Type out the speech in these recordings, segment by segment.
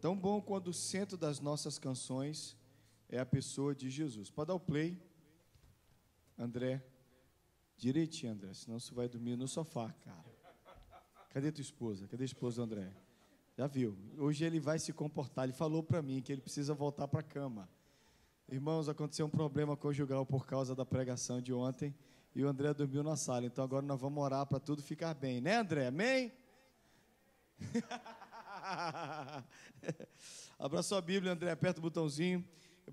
tão bom quando o centro das nossas canções é a pessoa de Jesus. Pode dar o play, André. Direitinho, André, senão você vai dormir no sofá, cara. Cadê tua esposa? Cadê a esposa do André? Já viu? Hoje ele vai se comportar. Ele falou para mim que ele precisa voltar para a cama. Irmãos, aconteceu um problema conjugal por causa da pregação de ontem e o André dormiu na sala. Então agora nós vamos orar para tudo ficar bem, né, André? Amém? Abra sua Bíblia, André, aperta o botãozinho.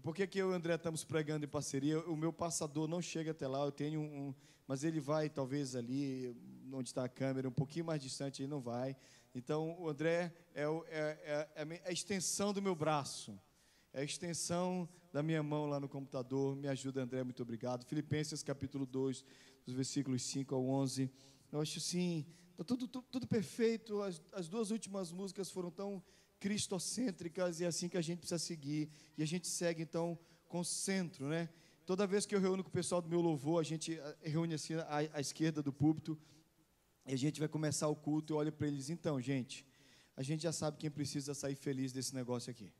Por que eu e o André estamos pregando em parceria? O meu passador não chega até lá, eu tenho mas ele vai talvez ali, onde está a câmera, um pouquinho mais distante, ele não vai. Então, o André é a extensão do meu braço, é a extensão da minha mão lá no computador. Me ajuda, André, muito obrigado. Filipenses capítulo 2, dos versículos 5 ao 11. Eu acho assim, está tudo perfeito. As duas últimas músicas foram tão cristocêntricas, e é assim que a gente precisa seguir, e a gente segue então com o centro, né? Toda vez que eu reúno com o pessoal do meu louvor, a gente reúne assim à esquerda do púlpito, e a gente vai começar o culto. Eu olho para eles: então, gente, a gente já sabe quem precisa sair feliz desse negócio aqui.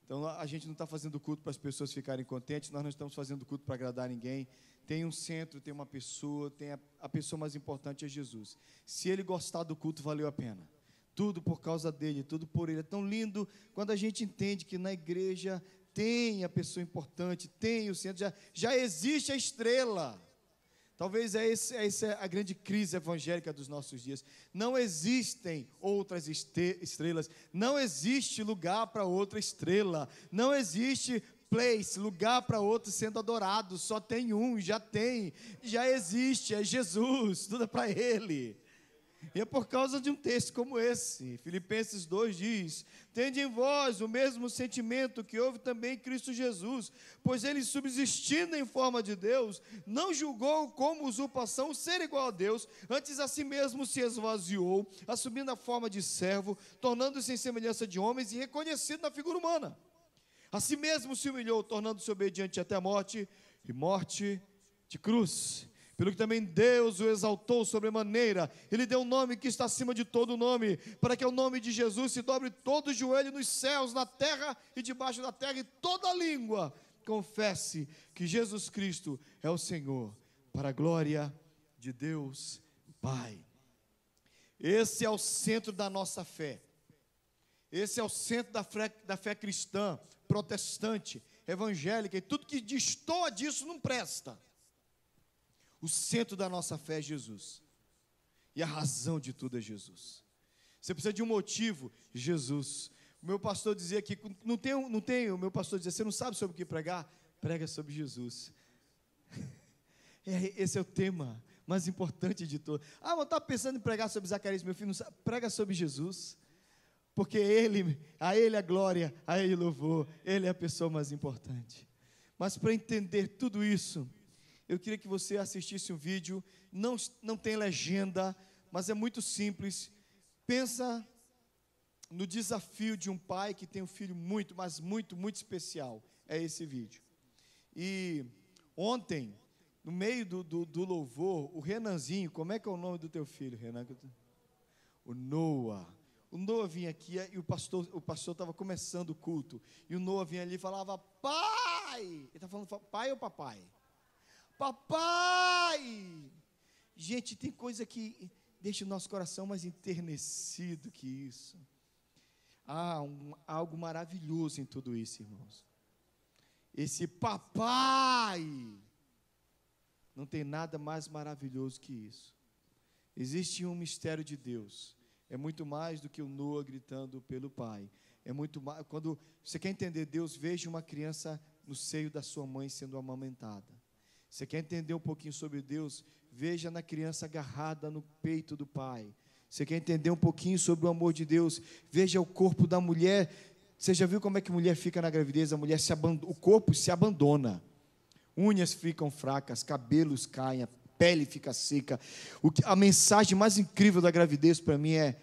Então, a gente não está fazendo culto para as pessoas ficarem contentes, nós não estamos fazendo culto para agradar ninguém. Tem um centro, tem uma pessoa, tem a pessoa mais importante é Jesus. Se ele gostar do culto, valeu a pena. Tudo por causa dele, tudo por ele. É tão lindo quando a gente entende que na igreja tem a pessoa importante, tem o centro, já existe a estrela. Talvez essa é a grande crise evangélica dos nossos dias. Não existem outras estrelas, não existe lugar para outra estrela, não existe place, lugar para outro sendo adorado, só tem um, já existe, é Jesus, tudo é para Ele. E é por causa de um texto como esse, Filipenses 2 diz: tende em vós o mesmo sentimento que houve também em Cristo Jesus, pois ele, subsistindo em forma de Deus, não julgou como usurpação ser igual a Deus, antes a si mesmo se esvaziou, assumindo a forma de servo, tornando-se em semelhança de homens e reconhecido na figura humana. A si mesmo se humilhou, tornando-se obediente até a morte, e morte de cruz. Pelo que também Deus o exaltou sobremaneira, Ele deu um nome que está acima de todo nome, para que ao nome de Jesus se dobre todo o joelho nos céus, na terra e debaixo da terra, e toda língua confesse que Jesus Cristo é o Senhor, para a glória de Deus Pai. Esse é o centro da nossa fé. Esse é o centro da fé cristã, protestante, evangélica, e tudo que destoa disso não presta. O centro da nossa fé é Jesus. E a razão de tudo é Jesus. Você precisa de um motivo, Jesus. O meu pastor dizia que o meu pastor dizia: você não sabe sobre o que pregar? Prega sobre Jesus. Esse é o tema mais importante de todos. Mas eu estava pensando em pregar sobre Zacarias, meu filho. Não sabe. Prega sobre Jesus. Porque a Ele a glória, a Ele o louvor. Ele é a pessoa mais importante. Mas para entender tudo isso, eu queria que você assistisse um vídeo. Não tem legenda, mas é muito simples. Pensa no desafio de um pai que tem um filho muito, mas muito, muito especial. É esse vídeo. E ontem, no meio do louvor, o Renanzinho, como é que é o nome do teu filho, Renan? O Noah. O Noah vinha aqui e o pastor estava começando o culto. E o Noah vinha ali e falava: pai! Ele está falando pai ou papai? Papai! Gente, tem coisa que deixa o nosso coração mais enternecido que isso. Há algo maravilhoso em tudo isso, irmãos. Esse papai, não tem nada mais maravilhoso que isso. Existe um mistério de Deus. É muito mais do que o Noah gritando pelo pai. É muito mais. Quando você quer entender Deus, veja uma criança no seio da sua mãe sendo amamentada. Você quer entender um pouquinho sobre Deus? Veja na criança agarrada no peito do pai. Você quer entender um pouquinho sobre o amor de Deus? Veja o corpo da mulher. Você já viu como é que a mulher fica na gravidez? A mulher o corpo se abandona. Unhas ficam fracas, cabelos caem, a pele fica seca. A mensagem mais incrível da gravidez para mim é: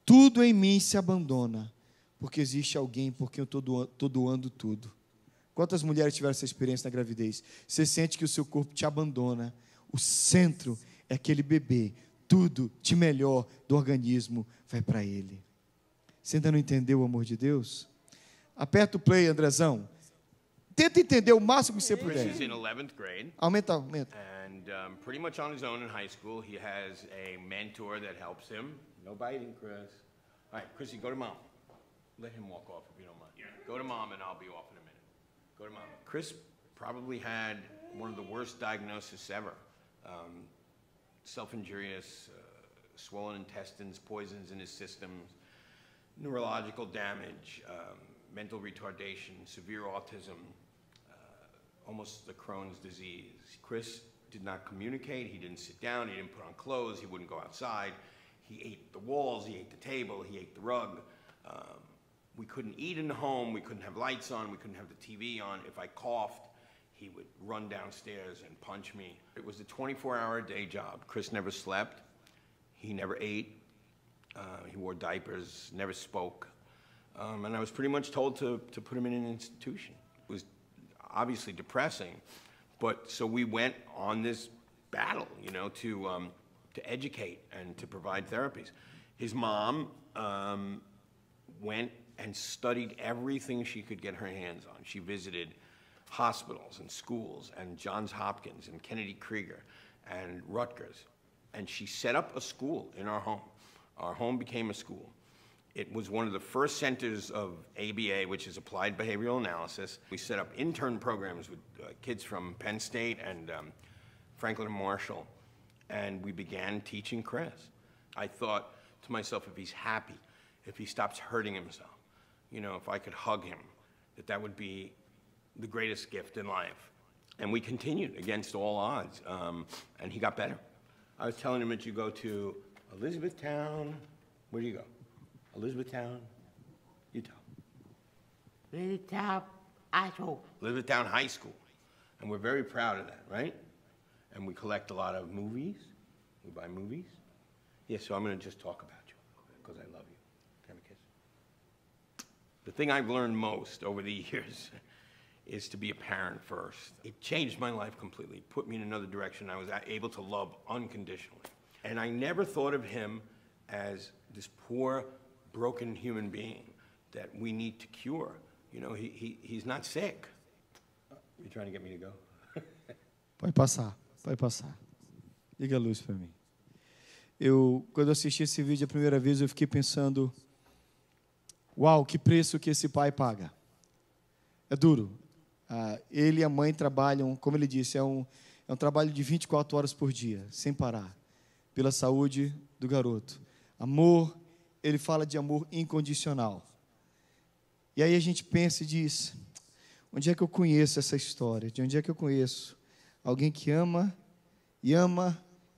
tudo em mim se abandona, porque existe alguém por quem eu estou doando tudo. Quantas mulheres tiveram essa experiência na gravidez? Você sente que o seu corpo te abandona. O centro é aquele bebê. Tudo de melhor do organismo vai para ele. Você ainda não entendeu o amor de Deus? Aperta o play, Andrezão. Tenta entender o máximo que você puder. Chris is in 11th grade. Aumenta. And pretty much on his own in high school. He has a mentor that helps him. No biting, Chris. All right, Chrissy, go to mom. Let him walk off if you don't mind. Yeah. Go to mom and I'll be off in a minute. Go to mom. Chris probably had one of the worst diagnoses ever. Self-injurious, swollen intestines, poisons in his systems, neurological damage, mental retardation, severe autism, almost the Crohn's disease. Chris did not communicate. He didn't sit down. He didn't put on clothes. He wouldn't go outside. He ate the walls. He ate the table. He ate the rug. We couldn't eat in the home. We couldn't have lights on. We couldn't have the TV on. If I coughed, he would run downstairs and punch me. It was a 24-hour day job. Chris never slept. He never ate. He wore diapers, never spoke. And I was pretty much told to put him in an institution. It was obviously depressing, but so we went on this battle, you know, to educate and to provide therapies. His mom went and studied everything she could get her hands on. She visited hospitals and schools and Johns Hopkins and Kennedy Krieger and Rutgers, and she set up a school in our home. Our home became a school. It was one of the first centers of ABA, which is Applied Behavioral Analysis. We set up intern programs with kids from Penn State and Franklin and Marshall, and we began teaching Chris. I thought to myself, if he's happy, if he stops hurting himself, you know, if I could hug him, that would be the greatest gift in life. And we continued against all odds, and he got better. I was telling him that you go to Elizabethtown. Where do you go? Elizabethtown, Utah. Elizabethtown High School. Elizabethtown High School. And we're very proud of that, right? And we collect a lot of movies. We buy movies. Yeah, so I'm going to just talk about you because I love you. Can I have a kiss? The thing I've learned most over the years is to be a parent first. It changed my life completely, put me in another direction. I was able to love unconditionally. And I never thought of him as this poor, broken human being that we need to cure. You know, he's not sick. You're trying to get me to go? Pode passar. Liga a luz para mim. Quando eu assisti esse vídeo a primeira vez, eu fiquei pensando, uau, que preço que esse pai paga. É duro. Ele e a mãe trabalham, como ele disse, é um trabalho de 24 horas por dia, sem parar, pela saúde do garoto. Amor, ele fala de amor incondicional. E aí a gente pensa e diz, onde é que eu conheço essa história? De onde é que eu conheço alguém que ama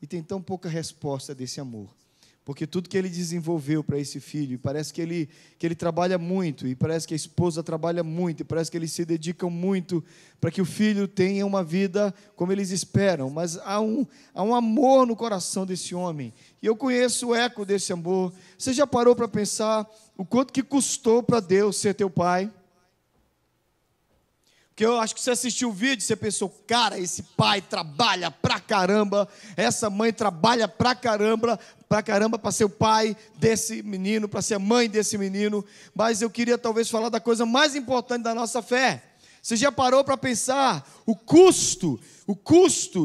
e tem tão pouca resposta desse amor? Porque tudo que ele desenvolveu para esse filho, e parece que ele trabalha muito, e parece que a esposa trabalha muito, e parece que eles se dedicam muito para que o filho tenha uma vida como eles esperam, mas há um amor no coração desse homem, e eu conheço o eco desse amor. Você já parou para pensar o quanto que custou para Deus ser teu pai? Porque eu acho que você assistiu o vídeo, você pensou, cara, esse pai trabalha pra caramba, essa mãe trabalha pra caramba para ser o pai desse menino, para ser a mãe desse menino. Mas eu queria talvez falar da coisa mais importante da nossa fé. Você já parou para pensar o custo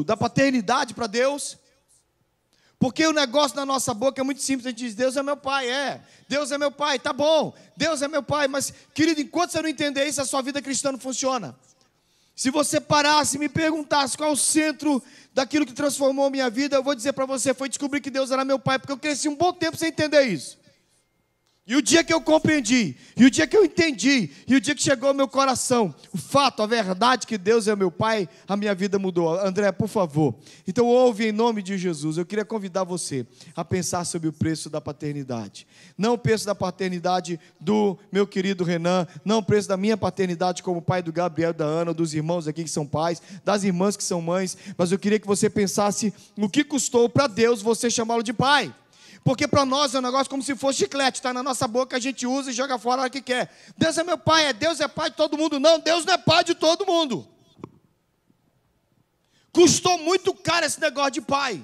da paternidade para Deus? Porque o negócio na nossa boca é muito simples, a gente diz, Deus é meu pai, Deus é meu pai, tá bom, Deus é meu pai, mas, querido, enquanto você não entender isso, a sua vida cristã não funciona. Se você parasse e me perguntasse qual é o centro daquilo que transformou a minha vida, eu vou dizer para você, foi descobrir que Deus era meu pai, porque eu cresci um bom tempo sem entender isso. E o dia que eu compreendi, e o dia que eu entendi, e o dia que chegou ao meu coração, o fato, a verdade que Deus é meu pai, a minha vida mudou. André, por favor. Então ouve em nome de Jesus. Eu queria convidar você a pensar sobre o preço da paternidade. Não o preço da paternidade do meu querido Renan, não o preço da minha paternidade como pai do Gabriel, da Ana, dos irmãos aqui que são pais, das irmãs que são mães, mas eu queria que você pensasse no que custou para Deus você chamá-lo de pai. Porque para nós é um negócio como se fosse chiclete, está na nossa boca, a gente usa e joga fora a hora que quer. Deus é meu pai, Deus é pai de todo mundo. Não, Deus não é pai de todo mundo. Custou muito caro esse negócio de pai.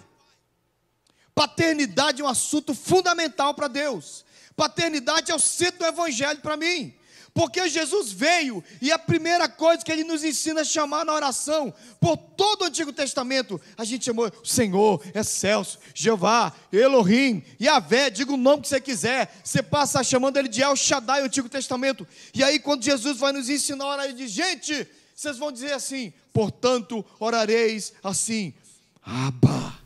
Paternidade é um assunto fundamental para Deus. Paternidade é o centro do evangelho para mim. Porque Jesus veio e a primeira coisa que Ele nos ensina a chamar na oração, por todo o Antigo Testamento, a gente chamou Senhor, Excelso, Jeová, Elohim, Yahvé, diga o nome que você quiser. Você passa chamando Ele de El Shaddai no Antigo Testamento. E aí quando Jesus vai nos ensinar a orar, Ele diz, gente, vocês vão dizer assim, portanto orareis assim, Abba.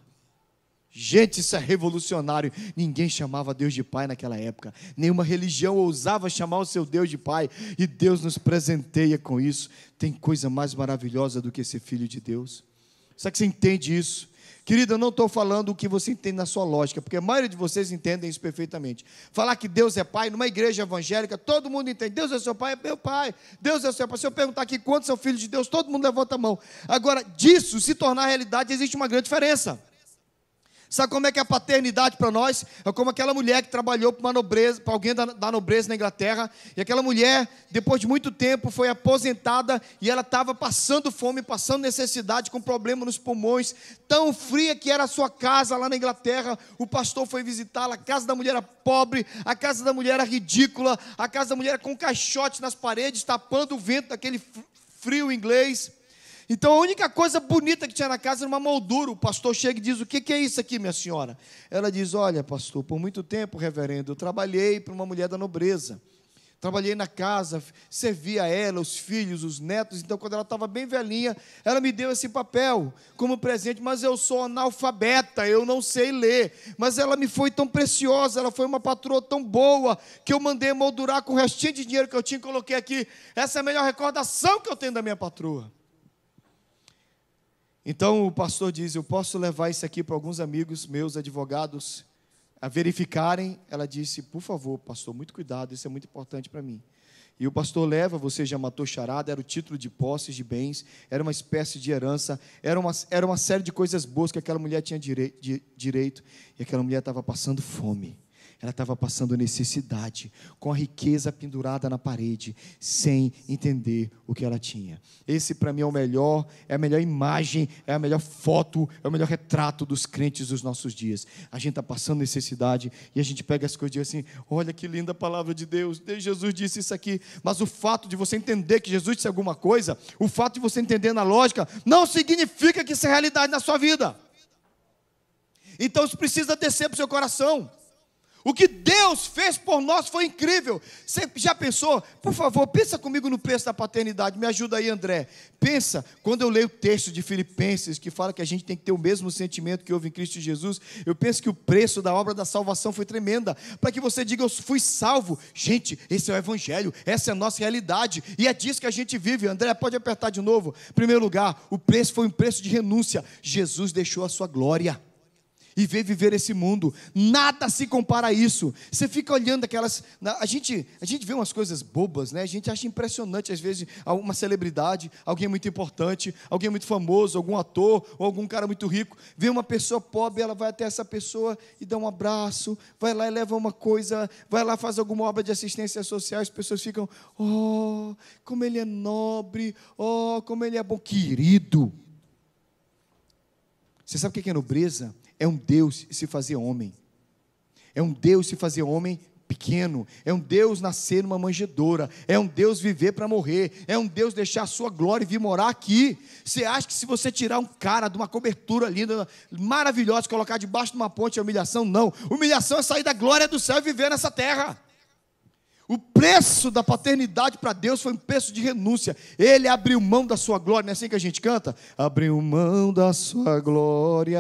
Gente, isso é revolucionário. Ninguém chamava Deus de Pai naquela época. Nenhuma religião ousava chamar o seu Deus de Pai. E Deus nos presenteia com isso. Tem coisa mais maravilhosa do que ser filho de Deus? Será que você entende isso? Querida, eu não estou falando o que você entende na sua lógica, porque a maioria de vocês entendem isso perfeitamente. Falar que Deus é Pai, numa igreja evangélica, todo mundo entende. Deus é seu Pai, é meu Pai. Deus é seu Pai. Se eu perguntar aqui quantos são filhos de Deus, todo mundo levanta a mão. Agora, disso se tornar realidade, existe uma grande diferença. Sabe como é que é a paternidade para nós? É como aquela mulher que trabalhou para alguém da nobreza na Inglaterra, e aquela mulher, depois de muito tempo, foi aposentada, e ela estava passando fome, passando necessidade, com problema nos pulmões, tão fria que era a sua casa lá na Inglaterra. O pastor foi visitá-la, a casa da mulher era pobre, a casa da mulher era ridícula, a casa da mulher era com caixotes nas paredes, tapando o vento daquele frio inglês. Então a única coisa bonita que tinha na casa era uma moldura. O pastor chega e diz, o que é isso aqui, minha senhora? Ela diz, olha, pastor, por muito tempo, reverendo, eu trabalhei para uma mulher da nobreza. Trabalhei na casa, servia a ela, os filhos, os netos. Então quando ela estava bem velhinha, ela me deu esse papel como presente, mas eu sou analfabeta, eu não sei ler. Mas ela me foi tão preciosa, ela foi uma patroa tão boa, que eu mandei moldurar com o restinho de dinheiro que eu tinha e coloquei aqui. Essa é a melhor recordação que eu tenho da minha patroa. Então o pastor diz, eu posso levar isso aqui para alguns amigos meus, advogados, a verificarem. Ela disse, por favor, pastor, muito cuidado, isso é muito importante para mim. E o pastor leva, você já matou charada, era o título de posses, de bens, era uma espécie de herança, era uma série de coisas boas que aquela mulher tinha direito, e aquela mulher estava passando fome. Ela estava passando necessidade, com a riqueza pendurada na parede, sem entender o que ela tinha. Esse para mim é a melhor imagem, é a melhor foto, é o melhor retrato dos crentes dos nossos dias. A gente está passando necessidade e a gente pega as coisas e diz assim, olha que linda a palavra de Deus, Jesus disse isso aqui, mas o fato de você entender que Jesus disse alguma coisa, o fato de você entender na lógica, não significa que isso é realidade na sua vida. Então isso precisa descer para o seu coração. O que Deus fez por nós foi incrível. Você já pensou? Por favor, pensa comigo no preço da paternidade. Me ajuda aí, André. Pensa, quando eu leio o texto de Filipenses, que fala que a gente tem que ter o mesmo sentimento que houve em Cristo Jesus, eu penso que o preço da obra da salvação foi tremenda, para que você diga, eu fui salvo. Gente, esse é o Evangelho, essa é a nossa realidade, e é disso que a gente vive. André, pode apertar de novo. Em primeiro lugar, o preço foi um preço de renúncia. Jesus deixou a sua glória e veio viver esse mundo. Nada se compara a isso. Você fica olhando aquelas... A gente vê umas coisas bobas, né? A gente acha impressionante, às vezes, uma celebridade, alguém muito importante, alguém muito famoso, algum ator, ou algum cara muito rico, vê uma pessoa pobre, ela vai até essa pessoa e dá um abraço, vai lá e leva uma coisa, vai lá, faz alguma obra de assistência social, as pessoas ficam, oh, como ele é nobre, oh, como ele é bom. Querido, você sabe o que é nobreza? É um Deus se fazer homem. É um Deus se fazer homem pequeno. É um Deus nascer numa manjedoura. É um Deus viver para morrer. É um Deus deixar a sua glória e vir morar aqui. Você acha que se você tirar um cara de uma cobertura linda, maravilhosa, colocar debaixo de uma ponte é humilhação? Não. Humilhação é sair da glória do céu e viver nessa terra. O preço da paternidade para Deus foi um preço de renúncia. Ele abriu mão da sua glória. Não é assim que a gente canta? Abriu mão da sua glória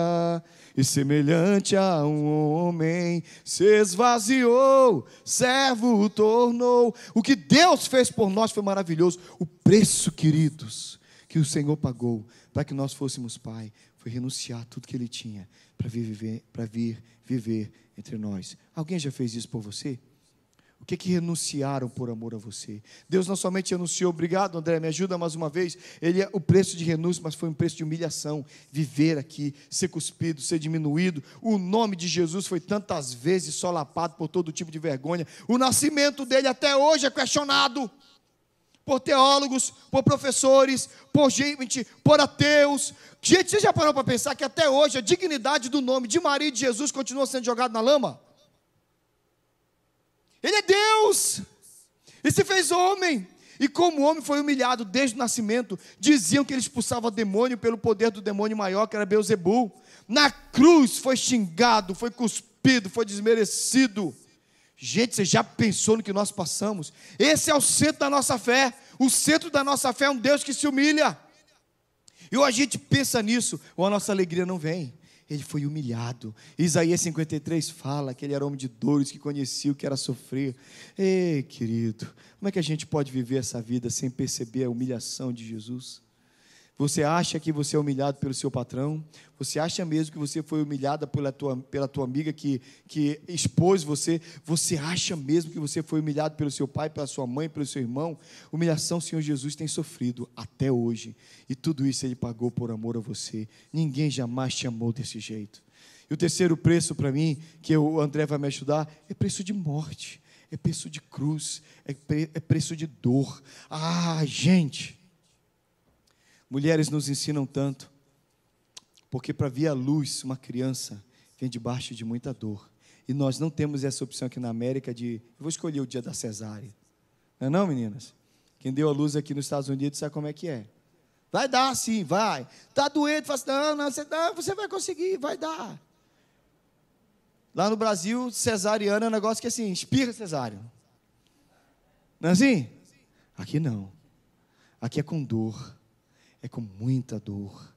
e semelhante a um homem se esvaziou, servo o tornou. O que Deus fez por nós foi maravilhoso. O preço, queridos, que o Senhor pagou para que nós fôssemos pai, foi renunciar a tudo que Ele tinha para vir viver entre nós. Alguém já fez isso por você? O que renunciaram por amor a você? Deus não somente renunciou, obrigado André, me ajuda mais uma vez, Ele é o preço de renúncia, mas foi um preço de humilhação, viver aqui, ser cuspido, ser diminuído. O nome de Jesus foi tantas vezes solapado por todo tipo de vergonha. O nascimento dele até hoje é questionado por teólogos, por professores, por gente, por ateus. Gente, você já parou para pensar que até hoje a dignidade do nome de Maria e de Jesus continua sendo jogada na lama? Ele é Deus. E se fez homem. E como o homem foi humilhado desde o nascimento, diziam que ele expulsava demônio pelo poder do demônio maior, que era Beelzebul. Na cruz foi xingado, foi cuspido, foi desmerecido. Gente, você já pensou no que nós passamos? Esse é o centro da nossa fé. O centro da nossa fé é um Deus que se humilha. E ou a gente pensa nisso, ou a nossa alegria não vem. Ele foi humilhado. Isaías 53 fala que ele era homem de dores, que conhecia o que era sofrer. Ei, querido, como é que a gente pode viver essa vida sem perceber a humilhação de Jesus? Você acha que você é humilhado pelo seu patrão? Você acha mesmo que você foi humilhada pela tua amiga que expôs você? Você acha mesmo que você foi humilhado pelo seu pai, pela sua mãe, pelo seu irmão? Humilhação o Senhor Jesus tem sofrido até hoje. E tudo isso Ele pagou por amor a você. Ninguém jamais te amou desse jeito. E o terceiro preço para mim, que o André vai me ajudar, é preço de morte. É preço de cruz. É preço de dor. Ah, gente... Mulheres nos ensinam tanto, porque para vir a luz, uma criança vem debaixo de muita dor. E nós não temos essa opção aqui na América de, eu vou escolher o dia da cesárea. Não é não, meninas? Quem deu a luz aqui nos Estados Unidos sabe como é que é. Vai dar sim, vai. Está doente, fala assim, não, você vai conseguir, vai dar. Lá no Brasil, cesariana é um negócio que assim, espirra cesárea. Não é assim? Aqui não. Aqui é com dor. É com muita dor.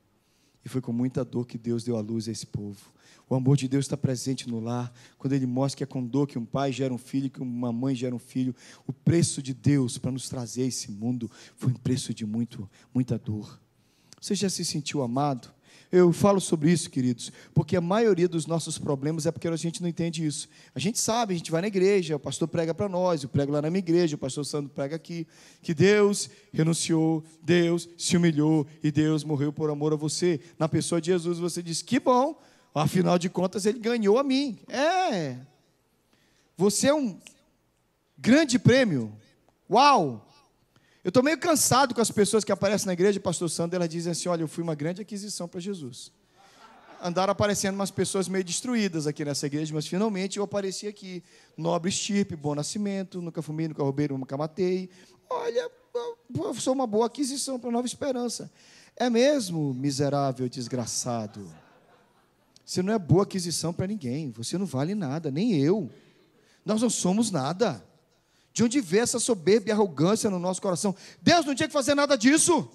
E foi com muita dor que Deus deu a luz a esse povo. O amor de Deus está presente no lar. Quando Ele mostra que é com dor que um pai gera um filho, que uma mãe gera um filho. O preço de Deus para nos trazer a esse mundo foi um preço de muita dor. Você já se sentiu amado? Eu falo sobre isso, queridos, porque a maioria dos nossos problemas é porque a gente não entende isso. A gente sabe, a gente vai na igreja, o pastor prega para nós, eu prego lá na minha igreja, o pastor Sandro prega aqui, que Deus renunciou, Deus se humilhou e Deus morreu por amor a você. Na pessoa de Jesus você diz, que bom, afinal de contas Ele ganhou a mim. Você é um grande prêmio. Uau! Eu estou meio cansado com as pessoas que aparecem na igreja, pastor Sandro, elas dizem assim, olha, eu fui uma grande aquisição para Jesus. Andaram aparecendo umas pessoas meio destruídas aqui nessa igreja, mas finalmente eu apareci aqui, nobre estirpe, bom nascimento, nunca fumei, nunca roubei, nunca matei. Olha, eu sou uma boa aquisição para Nova Esperança. É mesmo, miserável, desgraçado? Você não é boa aquisição para ninguém, você não vale nada, nem eu. Nós não somos nada. De onde vê essa soberba e arrogância no nosso coração? Deus não tinha que fazer nada disso.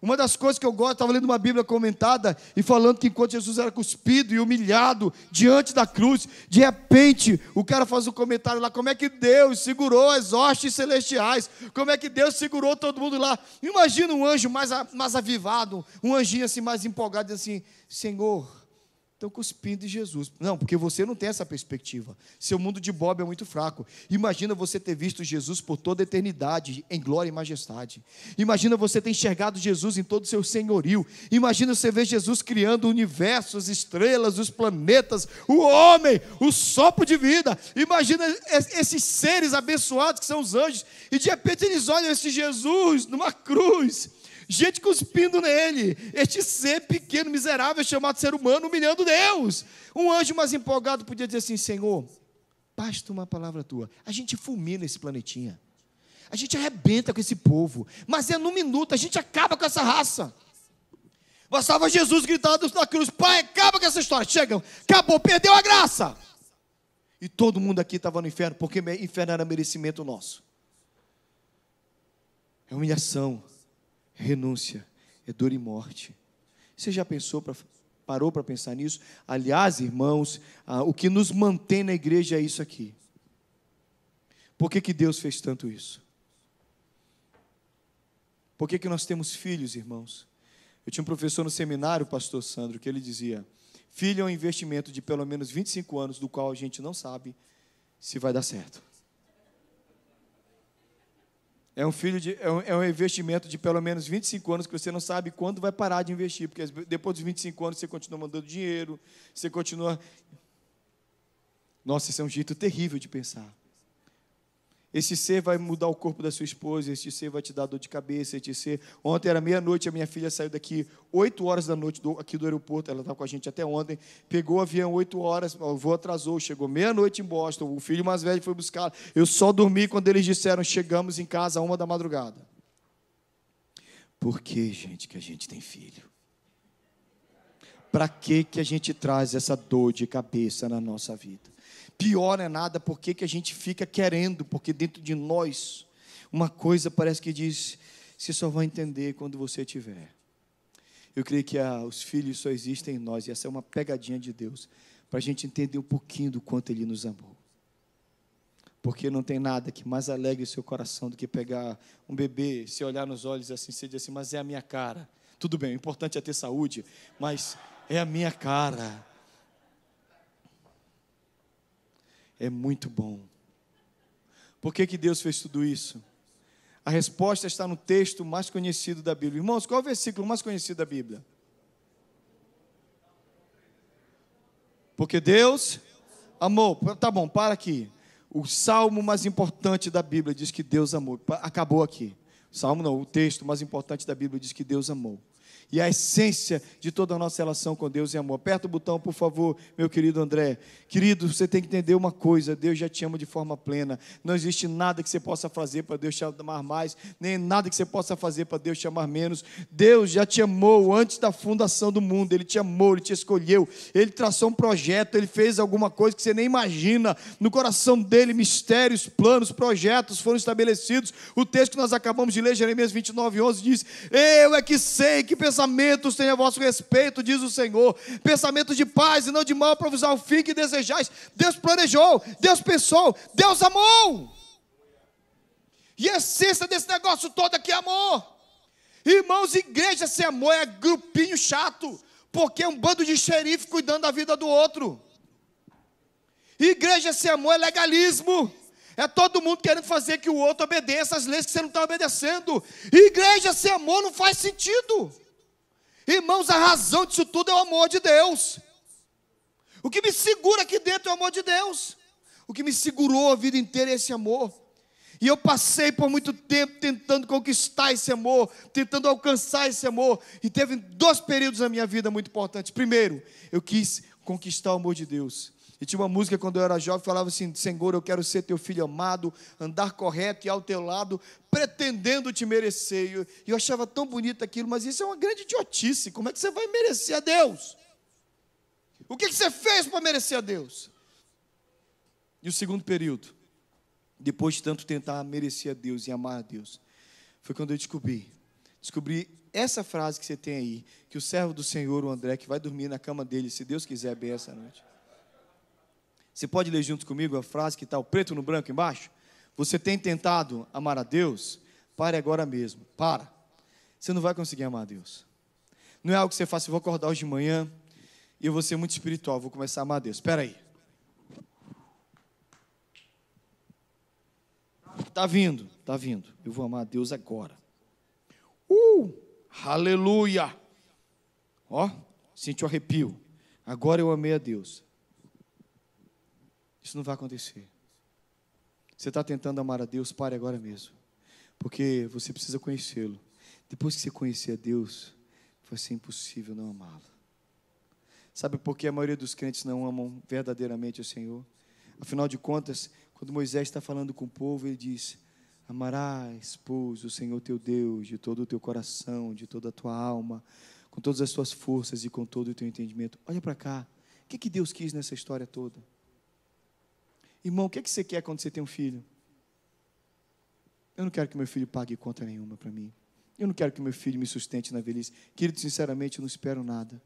Uma das coisas que eu gosto, estava lendo uma Bíblia comentada e falando que enquanto Jesus era cuspido e humilhado diante da cruz, de repente o cara faz um comentário lá, como é que Deus segurou as hostes celestiais, como é que Deus segurou todo mundo lá. Imagina um anjo mais avivado, um anjinho assim mais empolgado, assim, Senhor, estão cuspindo em Jesus. Não, porque você não tem essa perspectiva. Seu mundo de Bob é muito fraco. Imagina você ter visto Jesus por toda a eternidade, em glória e majestade. Imagina você ter enxergado Jesus em todo o seu senhorio. Imagina você ver Jesus criando o universo, as estrelas, os planetas, o homem, o sopro de vida. Imagina esses seres abençoados que são os anjos. E de repente eles olham esse Jesus numa cruz, gente cuspindo nele, este ser pequeno, miserável, chamado ser humano, humilhando Deus. Um anjo mais empolgado podia dizer assim, Senhor, basta uma palavra tua, a gente fulmina esse planetinha, a gente arrebenta com esse povo, mas é num minuto, a gente acaba com essa raça. Bastava Jesus gritar na cruz, Pai, acaba com essa história, chega, acabou, perdeu a graça. E todo mundo aqui estava no inferno, porque o inferno era merecimento nosso. É humilhação, renúncia, é dor e morte. Você já parou para pensar nisso? Aliás, irmãos, o que nos mantém na igreja é isso aqui. Por que Deus fez tanto isso? Por que nós temos filhos, irmãos? Eu tinha um professor no seminário, o pastor Sandro, que ele dizia, filho é um investimento de pelo menos 25 anos, do qual a gente não sabe se vai dar certo. É um investimento de pelo menos 25 anos que você não sabe quando vai parar de investir, porque depois dos 25 anos você continua mandando dinheiro, você continua... Nossa, esse é um jeito terrível de pensar. Esse ser vai mudar o corpo da sua esposa, esse ser vai te dar dor de cabeça, esse ser... Ontem era meia-noite, a minha filha saiu daqui 8 horas da noite, aqui do aeroporto, ela estava com a gente até ontem, pegou o avião 8 horas, o voo atrasou, chegou meia-noite em Boston, o filho mais velho foi buscar, eu só dormi quando eles disseram, chegamos em casa 1 da madrugada. Por que, gente, que a gente tem filho? Para que a gente traz essa dor de cabeça na nossa vida? Pior é nada, porque que a gente fica querendo, porque dentro de nós, uma coisa parece que diz, você só vai entender quando você tiver. Eu creio que os filhos só existem em nós, e essa é uma pegadinha de Deus, para a gente entender um pouquinho do quanto Ele nos amou. Porque não tem nada que mais alegre o seu coração do que pegar um bebê, se olhar nos olhos assim, você diz assim, mas é a minha cara. Tudo bem, o importante é ter saúde, mas é a minha cara. É muito bom. Por que Deus fez tudo isso? A resposta está no texto mais conhecido da Bíblia. Irmãos, qual é o versículo mais conhecido da Bíblia? Porque Deus amou. Tá bom, para aqui. O salmo mais importante da Bíblia diz que Deus amou. Acabou aqui. O salmo não, o texto mais importante da Bíblia diz que Deus amou. E a essência de toda a nossa relação com Deus é amor. Aperta o botão, por favor, meu querido André. Querido, você tem que entender uma coisa, Deus já te ama de forma plena. Não existe nada que você possa fazer para Deus te amar mais, nem nada que você possa fazer para Deus te amar menos. Deus já te amou antes da fundação do mundo, Ele te amou, Ele te escolheu, Ele traçou um projeto, Ele fez alguma coisa que você nem imagina. No coração dEle, mistérios, planos, projetos foram estabelecidos. O texto que nós acabamos de ler, Jeremias 29:11, diz, eu é que sei que pensamentos têm a vosso respeito, diz o Senhor, pensamentos de paz e não de mal, para vos dar o fim que desejais. Deus planejou, Deus pensou, Deus amou. E a essência desse negócio todo aqui é amor. Irmãos, igreja sem amor é grupinho chato, porque é um bando de xerife cuidando da vida do outro. Igreja sem amor é legalismo. É todo mundo querendo fazer que o outro obedeça às leis que você não está obedecendo. Igreja sem amor não faz sentido. Irmãos, a razão disso tudo é o amor de Deus. O que me segura aqui dentro é o amor de Deus. O que me segurou a vida inteira é esse amor. E eu passei por muito tempo tentando conquistar esse amor, tentando alcançar esse amor. E teve 2 períodos na minha vida muito importantes. Primeiro, eu quis conquistar o amor de Deus. E tinha uma música quando eu era jovem, falava assim, Senhor, eu quero ser teu filho amado, andar correto e ao teu lado, pretendendo te merecer. E eu achava tão bonito aquilo, mas isso é uma grande idiotice. Como é que você vai merecer a Deus? O que você fez para merecer a Deus? E o segundo período, depois de tanto tentar merecer a Deus e amar a Deus, foi quando eu descobri essa frase que você tem aí, que o servo do Senhor, o André, que vai dormir na cama dele, se Deus quiser, bem essa noite. Você pode ler junto comigo a frase que está o preto no branco embaixo? Você tem tentado amar a Deus? Pare agora mesmo, para. Você não vai conseguir amar a Deus. Não é algo que você faça, eu vou acordar hoje de manhã e eu vou ser muito espiritual, vou começar a amar a Deus. Espera aí. Está vindo. Eu vou amar a Deus agora. Aleluia. Ó, senti o arrepio. Agora eu amei a Deus. Isso não vai acontecer. Você está tentando amar a Deus, pare agora mesmo. Porque você precisa conhecê-lo. Depois que você conhecer a Deus, vai ser impossível não amá-lo. Sabe por que a maioria dos crentes não amam verdadeiramente o Senhor? Afinal de contas, quando Moisés está falando com o povo, ele diz, amarás, pois, o Senhor teu Deus, de todo o teu coração, de toda a tua alma, com todas as tuas forças e com todo o teu entendimento. Olha para cá, o que Deus quis nessa história toda? Irmão, o que você quer quando você tem um filho? Eu não quero que meu filho pague conta nenhuma para mim. Eu não quero que meu filho me sustente na velhice. Querido, sinceramente, eu não espero nada.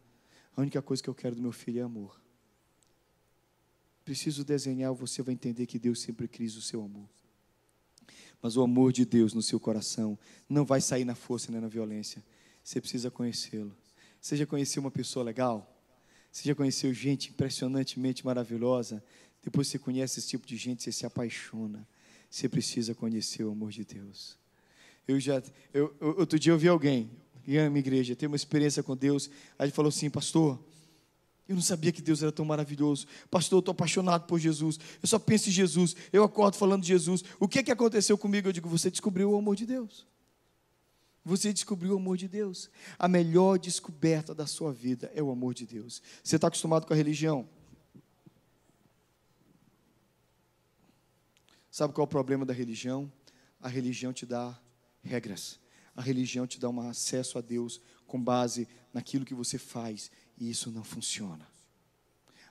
A única coisa que eu quero do meu filho é amor. Preciso desenhar, você vai entender que Deus sempre quis o seu amor. Mas o amor de Deus no seu coração não vai sair na força nem na violência. Você precisa conhecê-lo. Você já conheceu uma pessoa legal? Você já conheceu gente impressionantemente maravilhosa? Depois que você conhece esse tipo de gente, você se apaixona. Você precisa conhecer o amor de Deus. Outro dia eu vi alguém, em minha igreja, ter uma experiência com Deus. Aí ele falou assim, pastor, Eu não sabia que Deus era tão maravilhoso. Pastor, eu estou apaixonado por Jesus. Eu só penso em Jesus. Eu acordo falando de Jesus. O que aconteceu comigo? Eu digo, você descobriu o amor de Deus. Você descobriu o amor de Deus. A melhor descoberta da sua vida é o amor de Deus. Você está acostumado com a religião? Sabe qual é o problema da religião? A religião te dá regras. A religião te dá um acesso a Deus com base naquilo que você faz. E isso não funciona.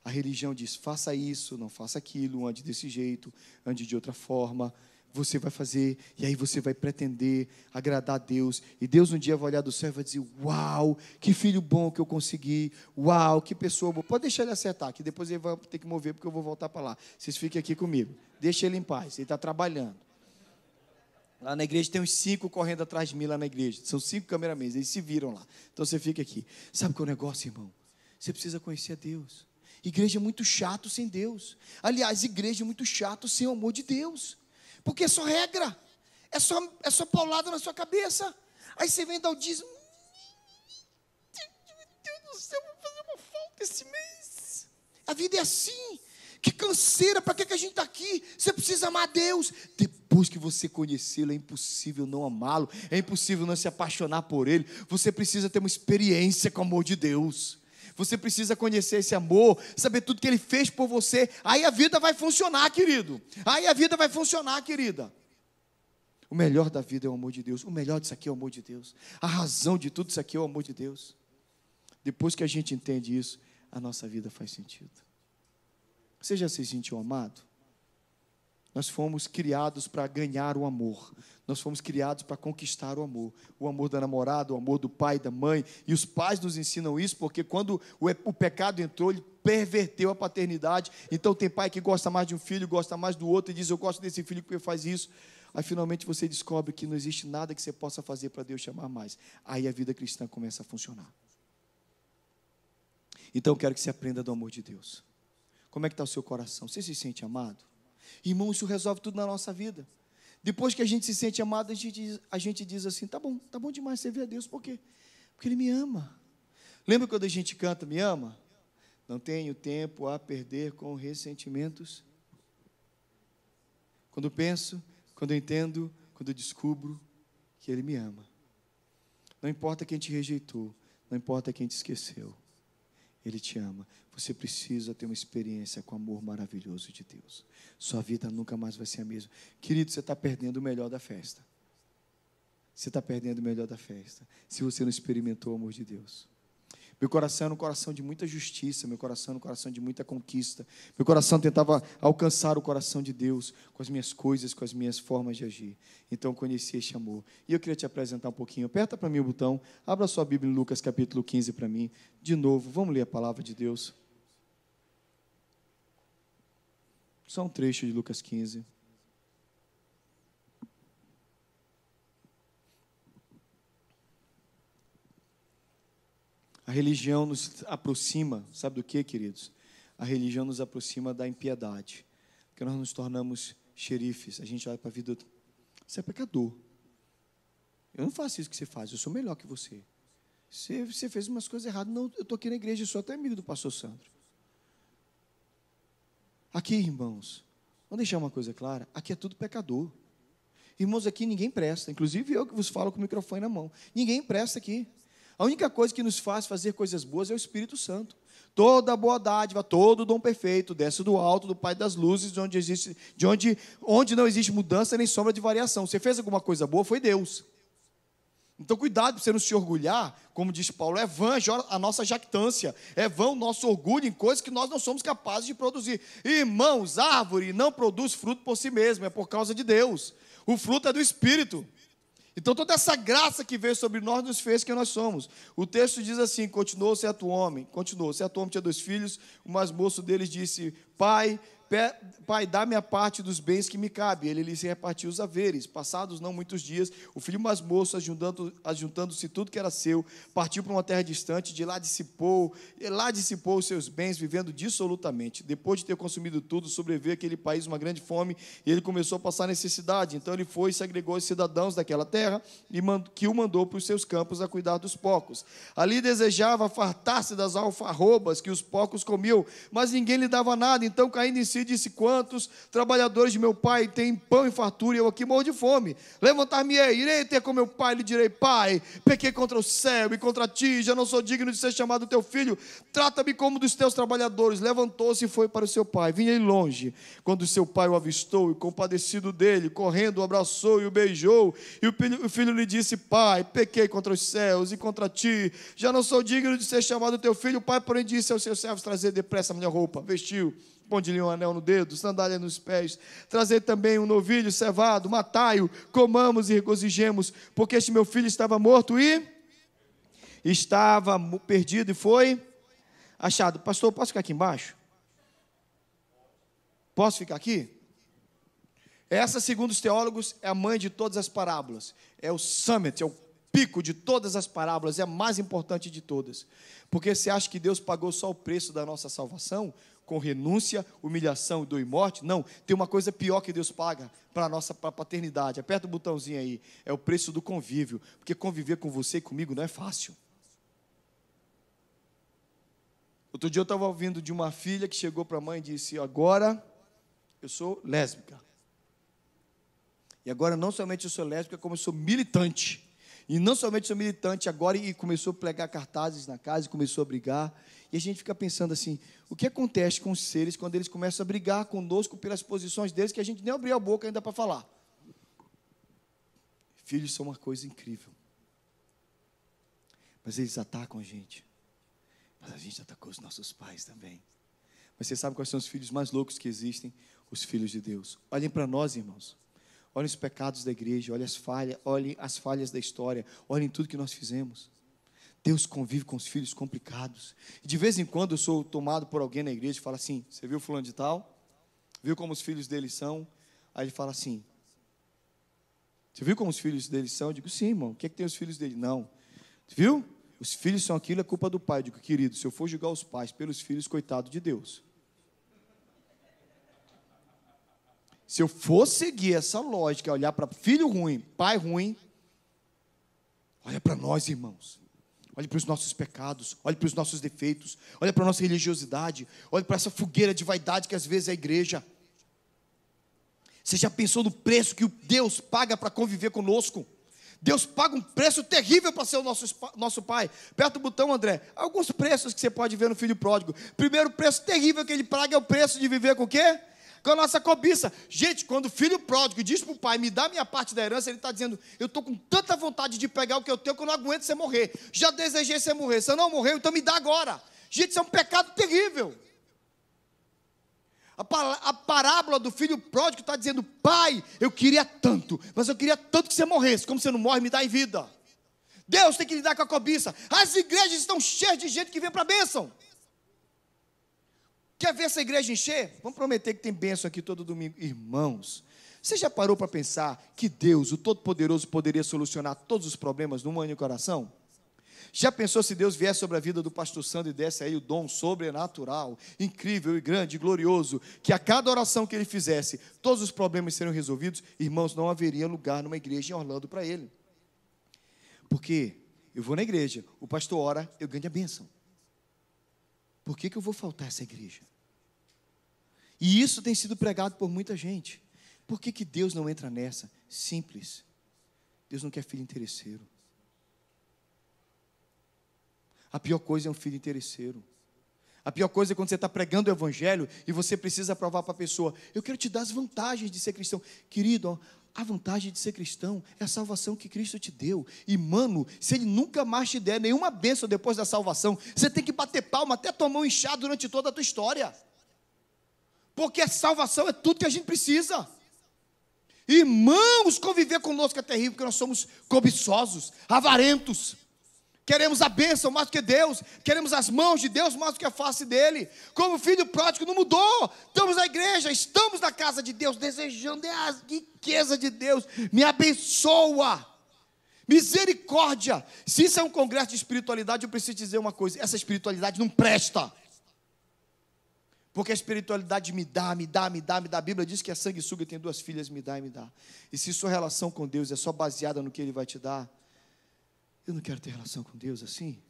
A religião diz, faça isso, não faça aquilo, ande desse jeito, ande de outra forma. Você vai fazer, e aí você vai pretender agradar a Deus. E Deus um dia vai olhar do céu e vai dizer, uau, que filho bom que eu consegui. Uau, que pessoa boa. Pode deixar ele acertar, que depois ele vai ter que mover, porque eu vou voltar para lá. Vocês fiquem aqui comigo. Deixa ele em paz, ele está trabalhando. Lá na igreja tem uns 5 correndo atrás de mim lá na igreja. São 5 cameramans, eles se viram lá. Então você fica aqui. Sabe qual é o negócio, irmão? Você precisa conhecer a Deus. Igreja é muito chato sem Deus. Aliás, igreja é muito chato sem o amor de Deus. Porque é só regra. É só paulada na sua cabeça. Aí você vem dar o dízimo. Meu Deus do céu, vou fazer uma falta esse mês. A vida é assim. Que canseira, para que a gente está aqui? Você precisa amar a Deus. Depois que você conhecê-lo, é impossível não amá-lo. É impossível não se apaixonar por ele. Você precisa ter uma experiência com o amor de Deus. Você precisa conhecer esse amor, saber tudo que ele fez por você. Aí a vida vai funcionar, querido. Aí a vida vai funcionar, querida. O melhor da vida é o amor de Deus. O melhor disso aqui é o amor de Deus. A razão de tudo isso aqui é o amor de Deus. Depois que a gente entende isso, a nossa vida faz sentido. Você já se sentiu amado? Nós fomos criados para ganhar o amor. Nós fomos criados para conquistar o amor. O amor da namorada, o amor do pai, da mãe. E os pais nos ensinam isso, porque quando o pecado entrou, ele perverteu a paternidade. Então tem pai que gosta mais de um filho, gosta mais do outro, e diz, eu gosto desse filho porque faz isso. Aí finalmente você descobre que não existe nada que você possa fazer para Deus te amar mais. Aí a vida cristã começa a funcionar. Então eu quero que você aprenda do amor de Deus. Como é que está o seu coração? Você se sente amado? Irmão, isso resolve tudo na nossa vida. Depois que a gente se sente amado, a gente diz assim, tá bom demais servir a Deus. Por quê? Porque Ele me ama. Lembra quando a gente canta, me ama? Não tenho tempo a perder com ressentimentos. Quando penso, quando eu entendo, quando eu descubro que Ele me ama. Não importa quem te rejeitou, não importa quem te esqueceu. Ele te ama. Você precisa ter uma experiência com o amor maravilhoso de Deus. Sua vida nunca mais vai ser a mesma. Querido, você está perdendo o melhor da festa. Você está perdendo o melhor da festa, se você não experimentou o amor de Deus. Meu coração era um coração de muita justiça, meu coração era um coração de muita conquista. Meu coração tentava alcançar o coração de Deus com as minhas coisas, com as minhas formas de agir. Então eu conheci este amor. E eu queria te apresentar um pouquinho. Aperta para mim o botão, abra sua Bíblia em Lucas capítulo 15 para mim. De novo, vamos ler a palavra de Deus. Só um trecho de Lucas 15. A religião nos aproxima, sabe do que, queridos? A religião nos aproxima da impiedade, porque nós nos tornamos xerifes, a gente olha para a vida, você é pecador, eu não faço isso que você faz, eu sou melhor que você. Você fez umas coisas erradas, não, eu estou aqui na igreja, eu sou até amigo do pastor Sandro. Aqui, irmãos, vamos deixar uma coisa clara, aqui é tudo pecador. Irmãos, aqui ninguém presta, inclusive eu que vos falo com o microfone na mão, ninguém presta aqui. A única coisa que nos faz fazer coisas boas é o Espírito Santo. Toda boa dádiva, todo dom perfeito, desce do alto, do Pai das luzes, onde não existe mudança nem sombra de variação. Você fez alguma coisa boa, foi Deus. Então cuidado para você não se orgulhar, como diz Paulo, é vã a nossa jactância, é vã o nosso orgulho em coisas que nós não somos capazes de produzir. Irmãos, árvore não produz fruto por si mesma, é por causa de Deus. O fruto é do Espírito. Então toda essa graça que veio sobre nós nos fez quem nós somos. O texto diz assim, continuou certo homem tinha 2 filhos, o mais moço deles disse, Pai, dá-me a parte dos bens que me cabe. Ele lhe repartiu os haveres. Passados não muitos dias, o filho mais moço, ajuntando-se tudo que era seu, partiu para uma terra distante, de lá dissipou os seus bens, vivendo dissolutamente. Depois de ter consumido tudo, sobreveio àquele país uma grande fome, e ele começou a passar necessidade. Então ele foi e se agregou aos cidadãos daquela terra, que o mandou para os seus campos a cuidar dos porcos. Ali desejava fartar-se das alfarrobas que os porcos comiam, mas ninguém lhe dava nada. Então, caindo em si, disse: quantos trabalhadores de meu pai têm pão e fartura, e eu aqui morro de fome? Levantar-me-ei, irei ter com meu pai, lhe direi: pai, pequei contra o céu e contra ti, já não sou digno de ser chamado teu filho, trata-me como dos teus trabalhadores. Levantou-se e foi para o seu pai. Vinha ele longe, quando o seu pai o avistou, e compadecido dele, correndo, o abraçou e o beijou, e o filho lhe disse: pai, pequei contra os céus e contra ti, já não sou digno de ser chamado teu filho. O pai, porém, disse aos seus servos: trazer depressa a minha roupa. Vestiu, ponde-lhe um anel no dedo, sandália nos pés, trazer também um novilho cevado, matai-o, comamos e regozijemos, porque este meu filho estava morto e estava perdido e foi achado. Pastor, posso ficar aqui embaixo? Posso ficar aqui? Essa, segundo os teólogos, é a mãe de todas as parábolas, é o summit, é o pico de todas as parábolas, é a mais importante de todas, porque você acha que Deus pagou só o preço da nossa salvação, com renúncia, humilhação e dor e morte? Não, tem uma coisa pior que Deus paga para a nossa paternidade. Aperta o botãozinho aí, é o preço do convívio, porque conviver com você e comigo não é fácil. Outro dia eu estava ouvindo de uma filha que chegou para a mãe e disse: agora eu sou lésbica, e agora não somente eu sou lésbica, como eu sou militante. E não somente sou militante agora, e começou a pregar cartazes na casa, e começou a brigar. E a gente fica pensando assim: o que acontece com os seres quando eles começam a brigar conosco pelas posições deles, que a gente nem abriu a boca ainda para falar? Filhos são uma coisa incrível, mas eles atacam a gente. Mas a gente atacou os nossos pais também. Mas você sabe quais são os filhos mais loucos que existem? Os filhos de Deus. Olhem para nós, irmãos. Olhem os pecados da igreja, olhem as falhas da história, olhem tudo que nós fizemos. Deus convive com os filhos complicados. E de vez em quando eu sou tomado por alguém na igreja e fala assim: você viu fulano de tal? Viu como os filhos dele são? Aí ele fala assim: você viu como os filhos dele são? Eu digo: sim, irmão. O que é que tem os filhos dele? Não. Viu? Os filhos são aquilo, é culpa do pai. Eu digo: querido, se eu for julgar os pais pelos filhos, coitado de Deus. Se eu for seguir essa lógica, olhar para filho ruim, pai ruim, olha para nós, irmãos. Olhe para os nossos pecados, olhe para os nossos defeitos, olhe para a nossa religiosidade, olhe para essa fogueira de vaidade que às vezes é a igreja. Você já pensou no preço que Deus paga para conviver conosco? Deus paga um preço terrível para ser o nosso pai. Aperta o botão, André. Alguns preços que você pode ver no filho pródigo. Primeiro preço terrível que ele paga é o preço de viver com o quê? Com a nossa cobiça. Gente, quando o filho pródigo diz para o pai: me dá minha parte da herança, ele está dizendo: eu estou com tanta vontade de pegar o que eu tenho que eu não aguento você morrer. Já desejei você morrer. Se eu não morrer, então me dá agora. Gente, isso é um pecado terrível. A parábola do filho pródigo está dizendo: pai, eu queria tanto, mas eu queria tanto que você morresse. Como você não morre, me dá em vida. Deus tem que lidar com a cobiça. As igrejas estão cheias de gente que vem para a bênção. Quer ver essa igreja encher? Vamos prometer que tem bênção aqui todo domingo. Irmãos, você já parou para pensar que Deus, o Todo-Poderoso, poderia solucionar todos os problemas num único coração? Já pensou se Deus viesse sobre a vida do pastor Sandro e desse aí o dom sobrenatural, incrível e grande e glorioso, que a cada oração que ele fizesse, todos os problemas seriam resolvidos? Irmãos, não haveria lugar numa igreja em Orlando para ele. Porque eu vou na igreja, o pastor ora, eu ganho a bênção. Por que eu vou faltar essa igreja? E isso tem sido pregado por muita gente. Por que Deus não entra nessa? Simples. Deus não quer filho interesseiro. A pior coisa é um filho interesseiro. A pior coisa é quando você está pregando o evangelho e você precisa provar para a pessoa: eu quero te dar as vantagens de ser cristão. Querido, a vantagem de ser cristão é a salvação que Cristo te deu. E, mano, se Ele nunca mais te der nenhuma bênção depois da salvação, você tem que bater palma até tua mão inchar durante toda a tua história. Porque a salvação é tudo que a gente precisa. Irmãos, conviver conosco é terrível, porque nós somos cobiçosos, avarentos. queremos a bênção mais do que Deus, queremos as mãos de Deus mais do que a face dele. Como o filho pródigo não mudou, estamos na igreja, estamos na casa de Deus, desejando a riqueza de Deus, me abençoa, misericórdia. Se isso é um congresso de espiritualidade, eu preciso dizer uma coisa: essa espiritualidade não presta. Porque a espiritualidade me dá. A Bíblia diz que a sanguessuga tem 2 filhas, me dá e me dá. E se sua relação com Deus é só baseada no que Ele vai te dar, eu não quero ter relação com Deus assim.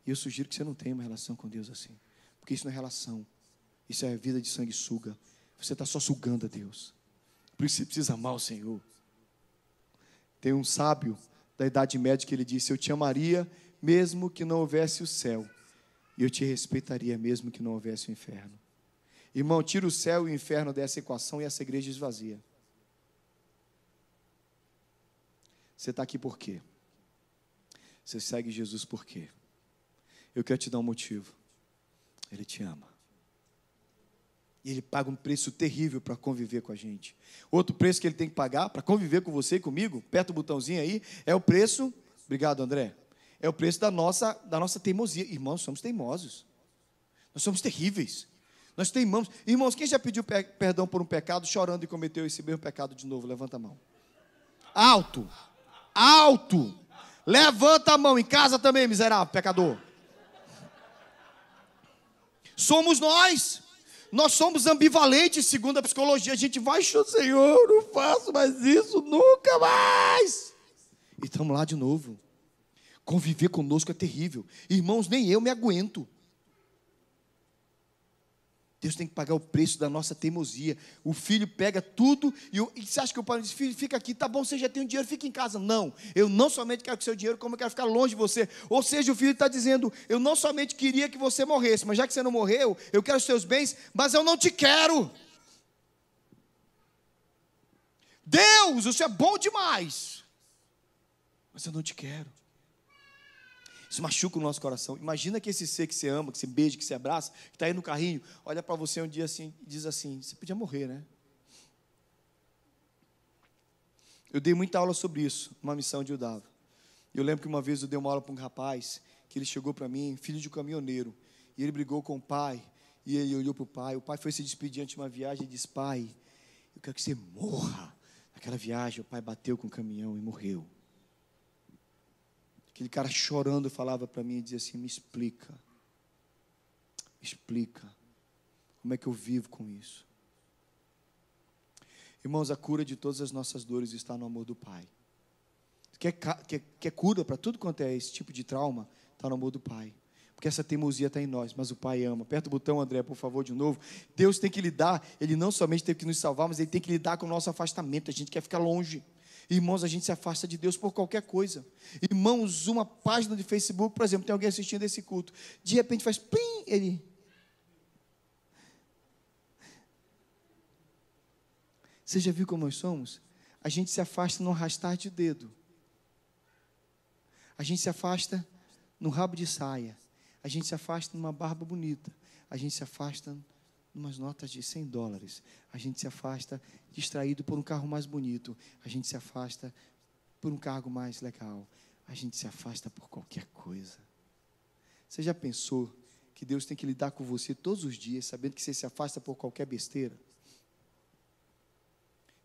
E eu sugiro que você não tenha uma relação com Deus assim. Porque isso não é relação, isso é vida de sanguessuga. Você está só sugando a Deus. Por isso você precisa amar o Senhor. Tem um sábio da Idade Média que ele disse: eu te amaria mesmo que não houvesse o céu, e eu te respeitaria mesmo que não houvesse o inferno. Irmão, tira o céu e o inferno dessa equação e essa igreja esvazia. Você está aqui por quê? Você segue Jesus por quê? Eu quero te dar um motivo. Ele te ama. E Ele paga um preço terrível para conviver com a gente. Outro preço que Ele tem que pagar para conviver com você e comigo, aperta o botãozinho aí, é o preço, obrigado André, é o preço da nossa teimosia. Irmãos, somos teimosos. Nós somos terríveis. Nós teimamos. Irmãos, quem já pediu perdão por um pecado, chorando e cometeu esse mesmo pecado de novo? Levanta a mão. Alto. Alto. Levanta a mão. Em casa também, miserável, pecador. Somos nós. Nós somos ambivalentes, segundo a psicologia. A gente vai, Senhor, não faço mais isso nunca mais. E estamos lá de novo. Conviver conosco é terrível. Irmãos, nem eu me aguento. Deus tem que pagar o preço da nossa teimosia. O filho pega tudo e você acha que o pai diz: filho, fica aqui, tá bom, você já tem um dinheiro, fica em casa. Não, eu não somente quero o seu dinheiro, como eu quero ficar longe de você. Ou seja, o filho está dizendo: eu não somente queria que você morresse, mas já que você não morreu, eu quero os seus bens, mas eu não te quero. Deus, você é bom demais, mas eu não te quero. Isso machuca o nosso coração. Imagina que esse ser que você ama, que você beija, que você abraça, que está aí no carrinho, olha para você um dia assim e diz assim: você podia morrer, né? Eu dei muita aula sobre isso, uma missão de Udava. Eu lembro que uma vez eu dei uma aula para um rapaz, que ele chegou para mim, filho de um caminhoneiro, e ele brigou com o pai, e ele olhou para o pai foi se despedir antes de uma viagem e disse: pai, eu quero que você morra. Naquela viagem, o pai bateu com o caminhão e morreu. Aquele cara chorando falava para mim e dizia assim: me explica, como é que eu vivo com isso? Irmãos, a cura de todas as nossas dores está no amor do Pai. Quer cura para tudo quanto é esse tipo de trauma? Está no amor do Pai. Porque essa teimosia está em nós, mas o Pai ama. Aperta o botão, André, por favor, de novo. Deus tem que lidar, Ele não somente tem que nos salvar, mas Ele tem que lidar com o nosso afastamento. A gente quer ficar longe. Irmãos, a gente se afasta de Deus por qualquer coisa. Irmãos, uma página de Facebook, por exemplo, tem alguém assistindo esse culto, de repente faz plim, ele... Você já viu como nós somos? A gente se afasta no arrastar de dedo. A gente se afasta no rabo de saia. A gente se afasta numa barba bonita. A gente se afasta umas notas de $100, a gente se afasta distraído por um carro mais bonito, a gente se afasta por um cargo mais legal, a gente se afasta por qualquer coisa. Você já pensou que Deus tem que lidar com você todos os dias, sabendo que você se afasta por qualquer besteira?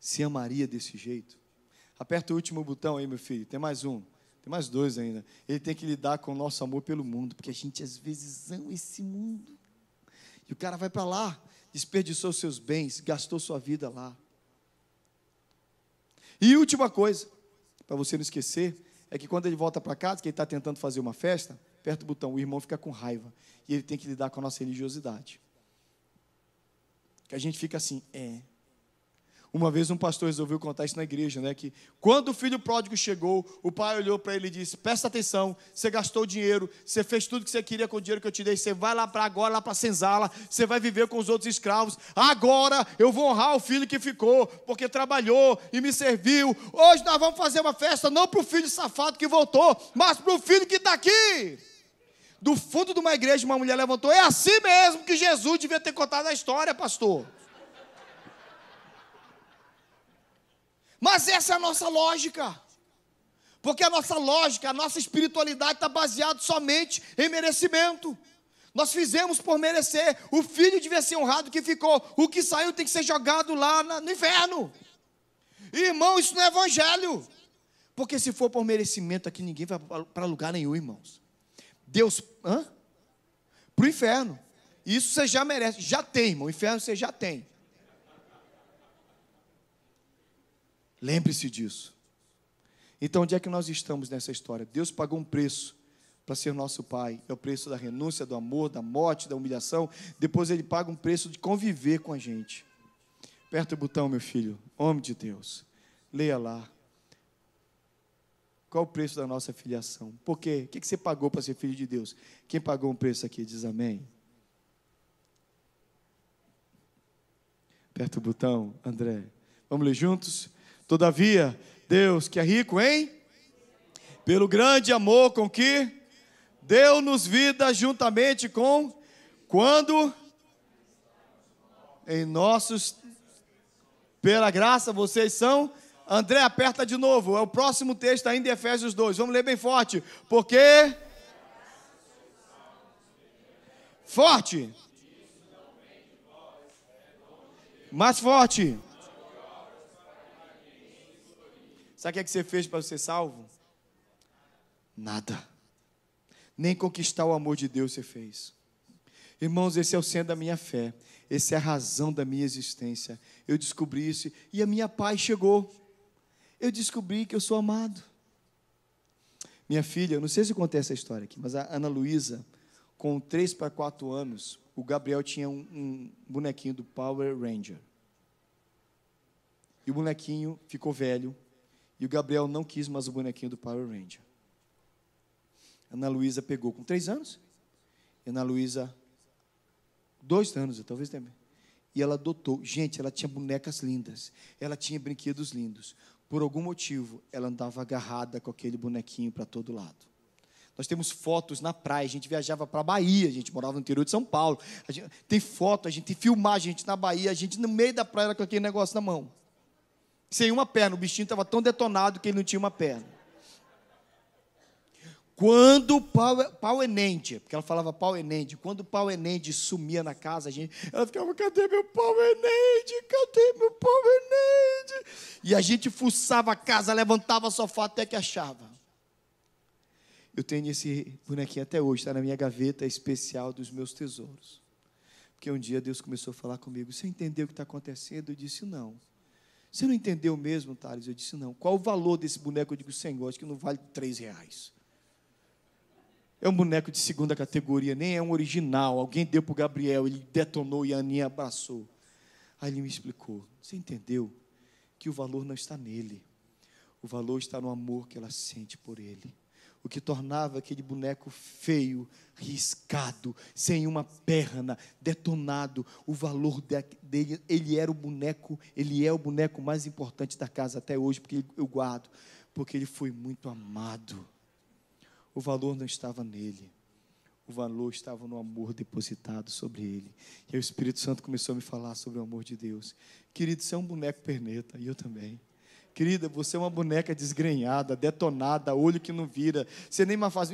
Se amaria desse jeito? Aperta o último botão aí, meu filho, tem mais um, tem mais 2 ainda. Ele tem que lidar com o nosso amor pelo mundo, porque a gente às vezes ama esse mundo. E o cara vai para lá, desperdiçou seus bens, gastou sua vida lá. E última coisa, para você não esquecer, é que quando ele volta para casa, que ele está tentando fazer uma festa, aperta o botão, o irmão fica com raiva. E ele tem que lidar com a nossa religiosidade. Que a gente fica assim, Uma vez um pastor resolveu contar isso na igreja, né? Que quando o filho pródigo chegou, o pai olhou para ele e disse: presta atenção, você gastou o dinheiro, você fez tudo que você queria com o dinheiro que eu te dei, você vai lá para agora, lá para Senzala, você vai viver com os outros escravos. Agora eu vou honrar o filho que ficou, porque trabalhou e me serviu. Hoje nós vamos fazer uma festa, não para o filho safado que voltou, mas para o filho que está aqui. Do fundo de uma igreja, uma mulher levantou: é assim mesmo que Jesus devia ter contado a história, pastor. Mas essa é a nossa lógica. Porque a nossa lógica, a nossa espiritualidade está baseada somente em merecimento. Nós fizemos por merecer. O filho devia ser honrado, o que ficou. O que saiu tem que ser jogado lá no inferno. Irmão, isso não é evangelho. Porque se for por merecimento aqui, ninguém vai para lugar nenhum, irmãos. Deus, para o inferno. Isso você já merece. Já tem, irmão. O inferno você já tem. Lembre-se disso. Então, onde é que nós estamos nessa história? Deus pagou um preço para ser nosso Pai. É o preço da renúncia, do amor, da morte, da humilhação. Depois Ele paga um preço de conviver com a gente. Aperta o botão, meu filho. Homem de Deus. Leia lá. Qual o preço da nossa filiação? Por quê? O que você pagou para ser filho de Deus? Quem pagou um preço aqui diz amém. Aperta o botão, André. Vamos ler juntos? Todavia, Deus, que é rico, hein? Pelo grande amor com que deu-nos vida juntamente com, quando em nossos, pela graça vocês são. André, aperta de novo, é o próximo texto ainda em Efésios 2, vamos ler bem forte. Porque, forte, mais forte. Sabe o que você fez para ser salvo? Nada. Nem conquistar o amor de Deus você fez. Irmãos, esse é o centro da minha fé. Essa é a razão da minha existência. Eu descobri isso e a minha paz chegou. Eu descobri que eu sou amado. Minha filha, eu não sei se eu contei essa história aqui, mas a Ana Luísa, com 3 para 4 anos, o Gabriel tinha um bonequinho do Power Ranger. E o bonequinho ficou velho. E o Gabriel não quis mais o bonequinho do Power Ranger. Ana Luísa pegou com 3 anos. E Ana Luísa, 2 anos, talvez também. E ela adotou. Gente, ela tinha bonecas lindas. Ela tinha brinquedos lindos. Por algum motivo, ela andava agarrada com aquele bonequinho para todo lado. Nós temos fotos na praia. A gente viajava para a Bahia. A gente morava no interior de São Paulo. Tem foto, a gente tem filmagem, a gente na Bahia. A gente no meio da praia com aquele negócio na mão. Sem uma perna, o bichinho estava tão detonado que ele não tinha uma perna. Quando o pau enende, porque ela falava pau enende, quando o pau enende sumia na casa, ela ficava, cadê meu pau enende? Cadê meu pau enende? E a gente fuçava a casa, levantava o sofá até que achava. Eu tenho esse bonequinho até hoje, está na minha gaveta especial dos meus tesouros. Porque um dia Deus começou a falar comigo, você entendeu o que está acontecendo? Eu disse, não. Você não entendeu mesmo, Thales? Eu disse, não. Qual o valor desse boneco? Eu digo, Senhor, acho que não vale R$3. É um boneco de 2ª categoria, nem é um original. Alguém deu para o Gabriel, ele detonou e a Aninha abraçou. Aí ele me explicou, você entendeu que o valor não está nele. O valor está no amor que ela sente por ele. O que tornava aquele boneco feio, riscado, sem uma perna, detonado. O valor dele, ele é o boneco mais importante da casa até hoje, porque eu guardo, porque ele foi muito amado. O valor não estava nele, o valor estava no amor depositado sobre ele. E aí o Espírito Santo começou a me falar sobre o amor de Deus. Querido, você é um boneco perneta, e eu também. Querida, você é uma boneca desgrenhada, detonada, olho que não vira. Você nem mais faz...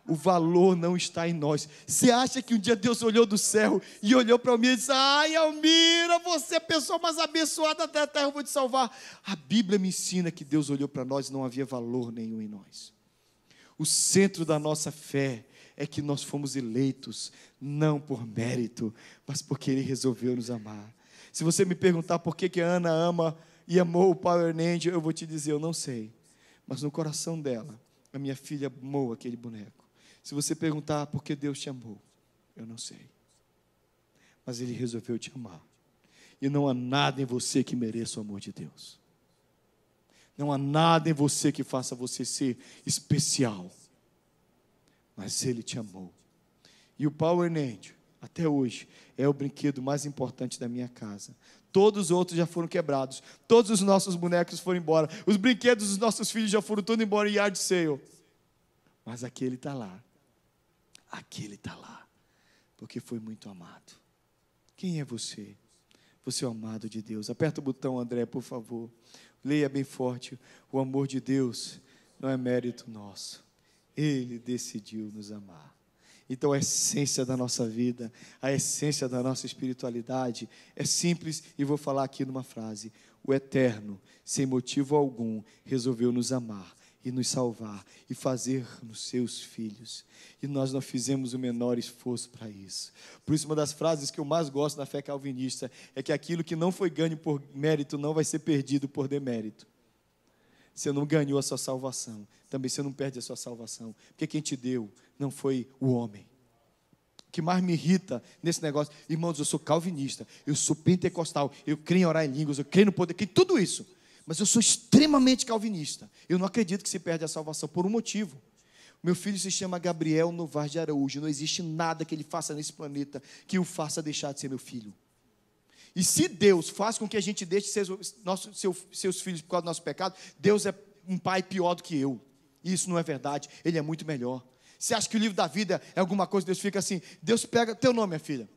O valor não está em nós. Você acha que um dia Deus olhou do céu e olhou para mim e disse, ai, Almira, você é a pessoa mais abençoada da terra, eu vou te salvar. A Bíblia me ensina que Deus olhou para nós e não havia valor nenhum em nós. O centro da nossa fé é que nós fomos eleitos, não por mérito, mas porque Ele resolveu nos amar. Se você me perguntar por que a Ana ama e amou o Power Ranger, eu vou te dizer, eu não sei. Mas no coração dela, a minha filha amou aquele boneco. Se você perguntar por que Deus te amou, eu não sei. Mas Ele resolveu te amar. E não há nada em você que mereça o amor de Deus. Não há nada em você que faça você ser especial. Mas Ele te amou. E o Power Ranger, até hoje, é o brinquedo mais importante da minha casa. Todos os outros já foram quebrados. Todos os nossos bonecos foram embora. Os brinquedos dos nossos filhos já foram todos embora em yard sale. Mas aquele está lá. Aquele está lá. Porque foi muito amado. Quem é você? Você é o amado de Deus. Aperta o botão, André, por favor. Leia bem forte. O amor de Deus não é mérito nosso. Ele decidiu nos amar. Então a essência da nossa vida, a essência da nossa espiritualidade é simples, e vou falar aqui numa frase: o Eterno, sem motivo algum, resolveu nos amar e nos salvar e fazer-nos seus filhos. E nós não fizemos o menor esforço para isso. Por isso, uma das frases que eu mais gosto na fé calvinista é que aquilo que não foi ganho por mérito não vai ser perdido por demérito. Você não ganhou a sua salvação, também você não perde a sua salvação, porque quem te deu não foi o homem. O que mais me irrita nesse negócio, irmãos, eu sou calvinista, eu sou pentecostal, eu creio em orar em línguas, eu creio no poder, creio em tudo isso, mas eu sou extremamente calvinista. Eu não acredito que se perde a salvação por um motivo. Meu filho se chama Gabriel Novaes de Araújo. Não existe nada que ele faça nesse planeta que o faça deixar de ser meu filho. E se Deus faz com que a gente deixe de ser seus filhos por causa do nosso pecado, Deus é um pai pior do que eu. E isso não é verdade, Ele é muito melhor. Você acha que o livro da vida é alguma coisa, Deus fica assim, Deus pega, teu nome, minha filha?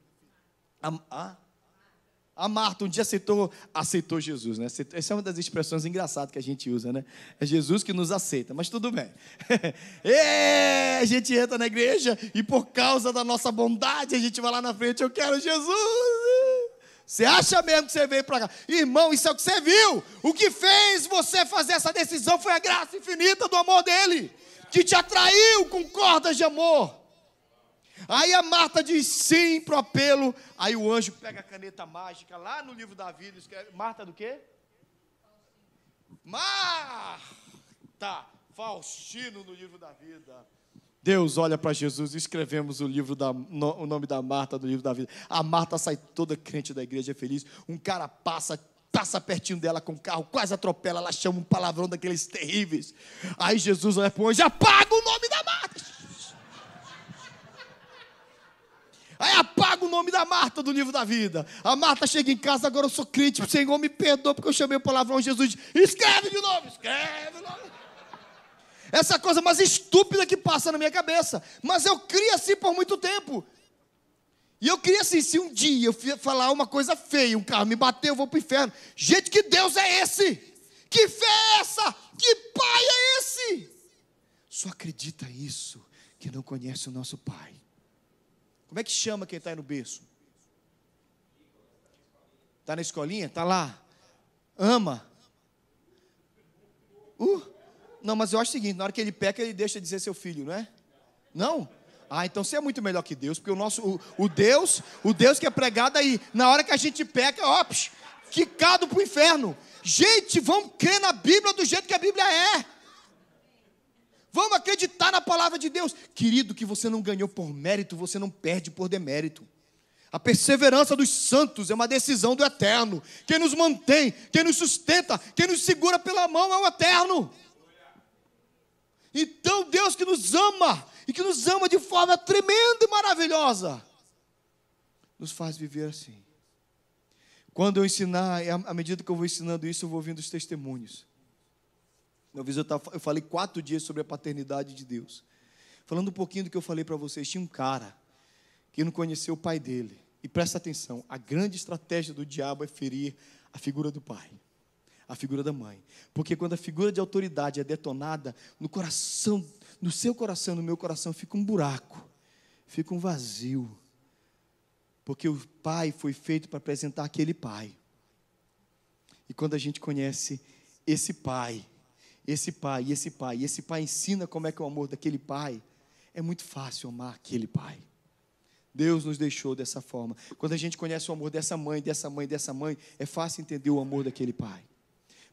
A Marta um dia aceitou Jesus, né? Essa é uma das expressões engraçadas que a gente usa, né? É Jesus que nos aceita, mas tudo bem. A gente entra na igreja e por causa da nossa bondade, a gente vai lá na frente, eu quero Jesus. Você acha mesmo que você veio para cá? Irmão, isso é o que você viu. O que fez você fazer essa decisão foi a graça infinita do amor dele, que te atraiu com cordas de amor. Aí a Marta diz sim pro apelo. Aí o anjo pega a caneta mágica lá no livro da vida, escreve, Marta do quê? Marta Faustino no livro da vida. Deus olha para Jesus, escrevemos o nome da Marta do livro da vida. A Marta sai toda crente da igreja, feliz. Um cara passa pertinho dela com o carro, quase atropela, ela chama um palavrão daqueles terríveis. Aí Jesus olha para o anjo, apaga o nome da Marta. Aí apaga o nome da Marta do livro da vida. A Marta chega em casa, agora eu sou crente, Senhor me perdoa porque eu chamei o palavrão. Jesus diz, escreve de novo, escreve de novo. Essa coisa mais estúpida que passa na minha cabeça. Mas eu criei assim por muito tempo. E eu queria assim, se um dia eu falar uma coisa feia, um carro me bater, eu vou para o inferno. Gente, que Deus é esse? Que fé é essa? Que pai é esse? Só acredita isso, que não conhece o nosso pai. Como é que chama quem está aí no berço? Está na escolinha? Está lá? Ama? Não, mas eu acho o seguinte, na hora que ele peca, ele deixa de ser seu filho, não é? Não? Então você é muito melhor que Deus, porque o Deus que é pregado aí, na hora que a gente peca, quicado para o inferno. Gente, vamos crer na Bíblia do jeito que a Bíblia é. Vamos acreditar na palavra de Deus. Querido, que você não ganhou por mérito, você não perde por demérito. A perseverança dos santos é uma decisão do Eterno. Quem nos mantém, quem nos sustenta, quem nos segura pela mão é o Eterno. Então Deus que nos ama, e que nos ama de forma tremenda e maravilhosa, nos faz viver assim. Quando eu ensinar, à medida que eu vou ensinando isso, eu vou ouvindo os testemunhos. Uma vez eu falei 4 dias sobre a paternidade de Deus. Falando um pouquinho do que eu falei para vocês, tinha um cara que não conheceu o pai dele. E presta atenção, a grande estratégia do diabo é ferir a figura do pai, a figura da mãe. Porque quando a figura de autoridade é detonada, no coração, no seu coração, no meu coração, fica um buraco, fica um vazio. Porque o pai foi feito para apresentar aquele pai. E quando a gente conhece esse pai ensina como é que é o amor daquele pai, é muito fácil amar aquele pai. Deus nos deixou dessa forma. Quando a gente conhece o amor dessa mãe, é fácil entender o amor daquele pai.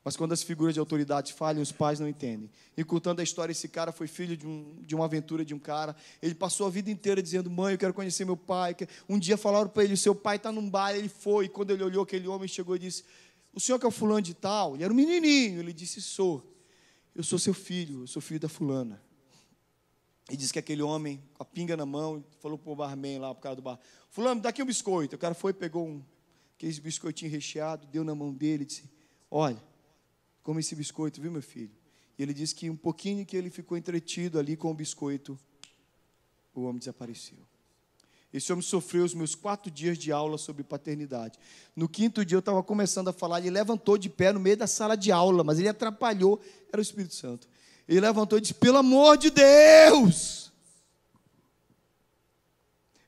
Mas quando as figuras de autoridade falham, os pais não entendem. E contando a história, esse cara foi filho de uma aventura de um cara. Ele passou a vida inteira dizendo, mãe, eu quero conhecer meu pai. Um dia falaram para ele, o seu pai está num bar. Ele foi, e quando ele olhou, aquele homem chegou e disse, o senhor que é o fulano de tal? Ele era um menininho. Ele disse, sou. Eu sou seu filho, eu sou filho da fulana. E disse que aquele homem, com a pinga na mão, falou para o barman lá, por causa do bar, fulano, dá aqui um biscoito. O cara foi, pegou aquele biscoitinho recheado, deu na mão dele e disse, olha, come esse biscoito, viu, meu filho? E ele disse que um pouquinho que ele ficou entretido ali com o biscoito, o homem desapareceu. Esse homem sofreu os meus 4 dias de aula sobre paternidade. No 5º dia eu estava começando a falar, ele levantou de pé no meio da sala de aula, mas ele atrapalhou, era o Espírito Santo. Ele levantou e disse, pelo amor de Deus,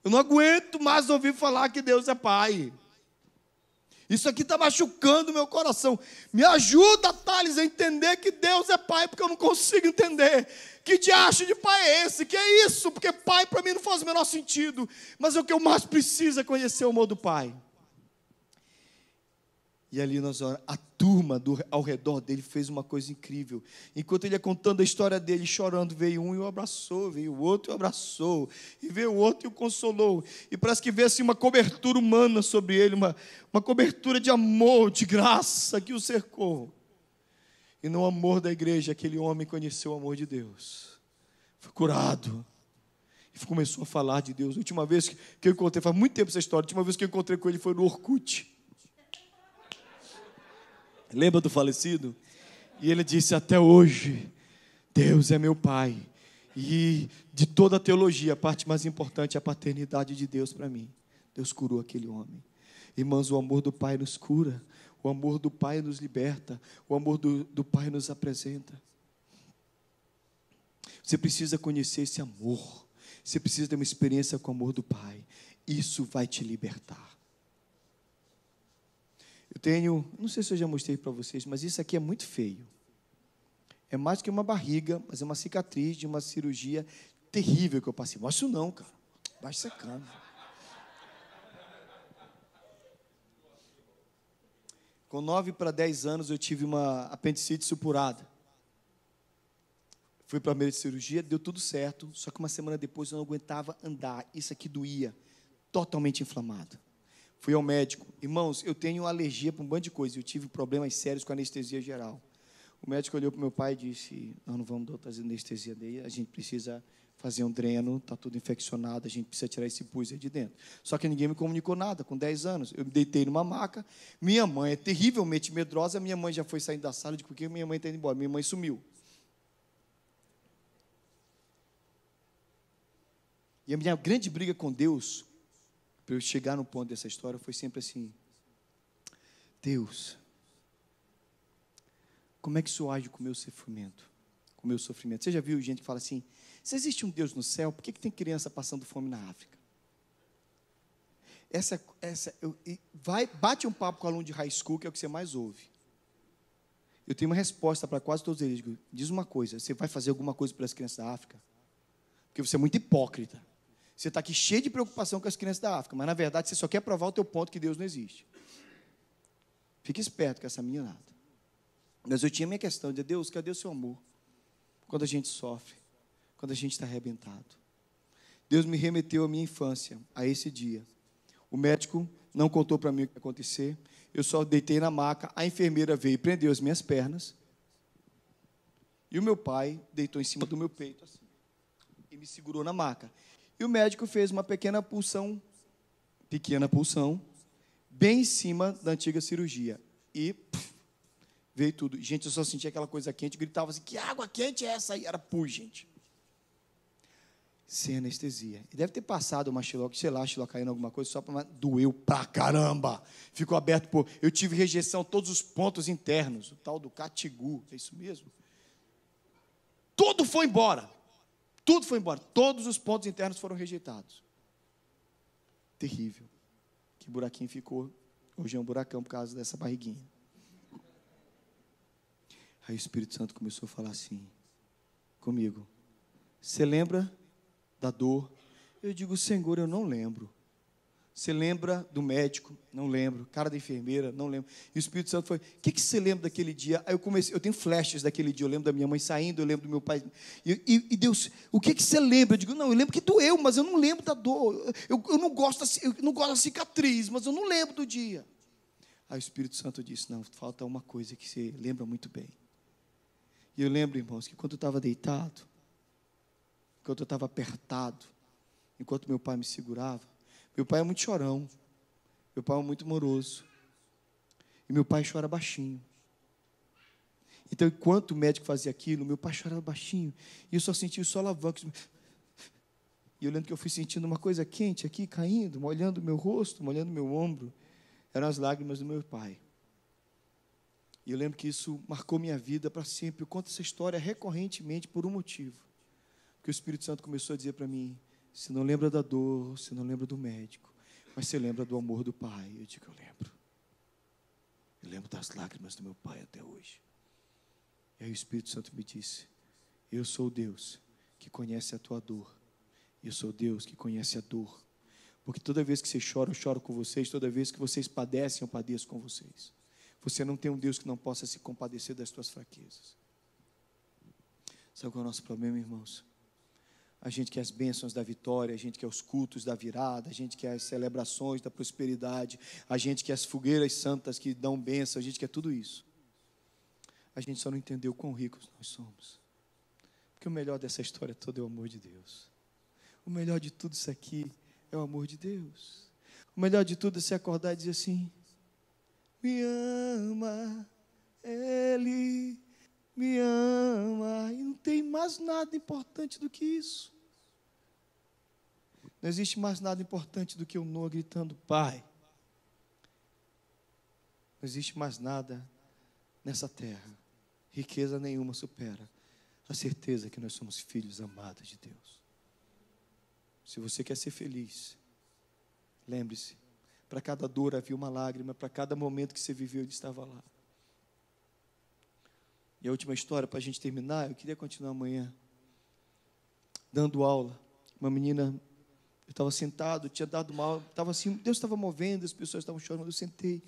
eu não aguento mais ouvir falar que Deus é Pai. Isso aqui está machucando o meu coração. Me ajuda, Thales, a entender que Deus é Pai, porque eu não consigo entender. Que diacho de pai é esse? Que é isso? Porque pai para mim não faz o menor sentido. Mas o que eu mais preciso é conhecer o amor do Pai. E ali a turma ao redor dele fez uma coisa incrível. Enquanto ele ia contando a história dele, chorando, veio um e o abraçou, veio o outro e o abraçou, e veio o outro e o consolou. E parece que veio assim uma cobertura humana sobre ele, uma cobertura de amor, de graça que o cercou. E no amor da igreja, aquele homem conheceu o amor de Deus. Foi curado. E começou a falar de Deus. A última vez que eu encontrei, faz muito tempo essa história, a última vez que eu encontrei com ele foi no Orkut. Lembra do falecido? E ele disse, até hoje, Deus é meu Pai. E de toda a teologia, a parte mais importante é a paternidade de Deus para mim. Deus curou aquele homem. Irmãos, o amor do Pai nos cura. O amor do Pai nos liberta. O amor do Pai nos apresenta. Você precisa conhecer esse amor. Você precisa ter uma experiência com o amor do Pai. Isso vai te libertar. Eu tenho, não sei se eu já mostrei para vocês, mas isso aqui é muito feio. É mais que uma barriga, mas é uma cicatriz de uma cirurgia terrível que eu passei. Mostra isso não, cara. Baixa essa câmera. Com 9 para 10 anos eu tive uma apendicite supurada. Fui para a primeira cirurgia, deu tudo certo, só que uma semana depois eu não aguentava andar. Isso aqui doía, totalmente inflamado. Fui ao médico. Irmãos, eu tenho alergia para um bando de coisas. Eu tive problemas sérios com anestesia geral. O médico olhou para o meu pai e disse, nós não vamos dar outra anestesia dele, a gente precisa fazer um dreno, está tudo infeccionado, a gente precisa tirar esse pus aí de dentro. Só que ninguém me comunicou nada, com 10 anos. Eu me deitei numa maca, minha mãe é terrivelmente medrosa, minha mãe já foi saindo da sala, eu digo, por que minha mãe está indo embora? Minha mãe sumiu. E a minha grande briga com Deus, para eu chegar no ponto dessa história, foi sempre assim, Deus, como é que o Senhor age com o meu sofrimento? Com o meu sofrimento? Você já viu gente que fala assim, se existe um Deus no céu, por que tem criança passando fome na África? Bate um papo com aluno de high school, que é o que você mais ouve. Eu tenho uma resposta para quase todos eles. Diz uma coisa, você vai fazer alguma coisa para as crianças da África? Porque você é muito hipócrita. Você está aqui cheio de preocupação com as crianças da África, mas na verdade você só quer provar o teu ponto que Deus não existe. Fique esperto com essa meninada. Mas eu tinha minha questão de Deus, cadê o seu amor? Quando a gente sofre, quando a gente está arrebentado. Deus me remeteu à minha infância, a esse dia. O médico não contou para mim o que ia acontecer. Eu só deitei na maca, a enfermeira veio e prendeu as minhas pernas. E o meu pai deitou em cima do meu peito assim, e me segurou na maca. E o médico fez uma pequena pulsão, bem em cima da antiga cirurgia. E veio tudo. Gente, eu só sentia aquela coisa quente, gritava assim, que água quente é essa aí? Era pus, gente. Sem anestesia. E deve ter passado uma xilocaína, alguma coisa, só para... Doeu pra caramba. Ficou aberto por... Eu tive rejeição todos os pontos internos, o tal do catigu, é isso mesmo? Tudo foi embora. Tudo foi embora. Todos os pontos internos foram rejeitados. Terrível. Que buraquinho ficou. Hoje é um buracão por causa dessa barriguinha. Aí o Espírito Santo começou a falar assim comigo. Você lembra da dor? Eu digo, Senhor, eu não lembro. Você lembra do médico? Não lembro. Cara da enfermeira? Não lembro. E o Espírito Santo foi, o que você lembra daquele dia? Aí eu tenho flashes daquele dia. Eu lembro da minha mãe saindo, eu lembro do meu pai. E Deus, o que você lembra? Eu digo, não, eu lembro que doeu, mas eu não lembro da dor. Eu não gosto da cicatriz, mas eu não lembro do dia. Aí o Espírito Santo disse, não, falta uma coisa que você lembra muito bem. E eu lembro, irmãos, que quando eu estava deitado, enquanto eu estava apertado, enquanto meu pai me segurava, meu pai é muito chorão, meu pai é muito moroso, e meu pai chora baixinho. Então, enquanto o médico fazia aquilo, meu pai chorava baixinho, e eu só sentia os solavancos. E eu lembro que eu fui sentindo uma coisa quente aqui, caindo, molhando o meu rosto, molhando o meu ombro. Eram as lágrimas do meu pai. E eu lembro que isso marcou minha vida para sempre. Eu conto essa história recorrentemente por um motivo. Porque o Espírito Santo começou a dizer para mim: você não lembra da dor, você não lembra do médico, mas você lembra do amor do pai. Eu digo: eu lembro. Eu lembro das lágrimas do meu pai até hoje. E aí o Espírito Santo me disse: eu sou o Deus que conhece a tua dor. Eu sou o Deus que conhece a dor. Porque toda vez que você chora, eu choro com vocês. Toda vez que vocês padecem, eu padeço com vocês. Você não tem um Deus que não possa se compadecer das tuas fraquezas. Sabe qual é o nosso problema, irmãos? A gente quer as bênçãos da vitória, a gente quer os cultos da virada, a gente quer as celebrações da prosperidade, a gente quer as fogueiras santas que dão bênção, a gente quer tudo isso. A gente só não entendeu quão ricos nós somos. Porque o melhor dessa história toda é o amor de Deus. O melhor de tudo isso aqui é o amor de Deus. O melhor de tudo é se acordar e dizer assim: me ama, Ele me ama. E não tem mais nada importante do que isso. Não existe mais nada importante do que o Noah gritando: Pai. Não existe mais nada nessa terra. Riqueza nenhuma supera a certeza que nós somos filhos amados de Deus. Se você quer ser feliz, lembre-se, para cada dor havia uma lágrima, para cada momento que você viveu, Ele estava lá. E a última história, para a gente terminar, eu queria continuar amanhã, dando aula. Uma menina, eu estava sentado, tinha dado uma aula, estava assim, Deus estava movendo, as pessoas estavam chorando, eu sentei.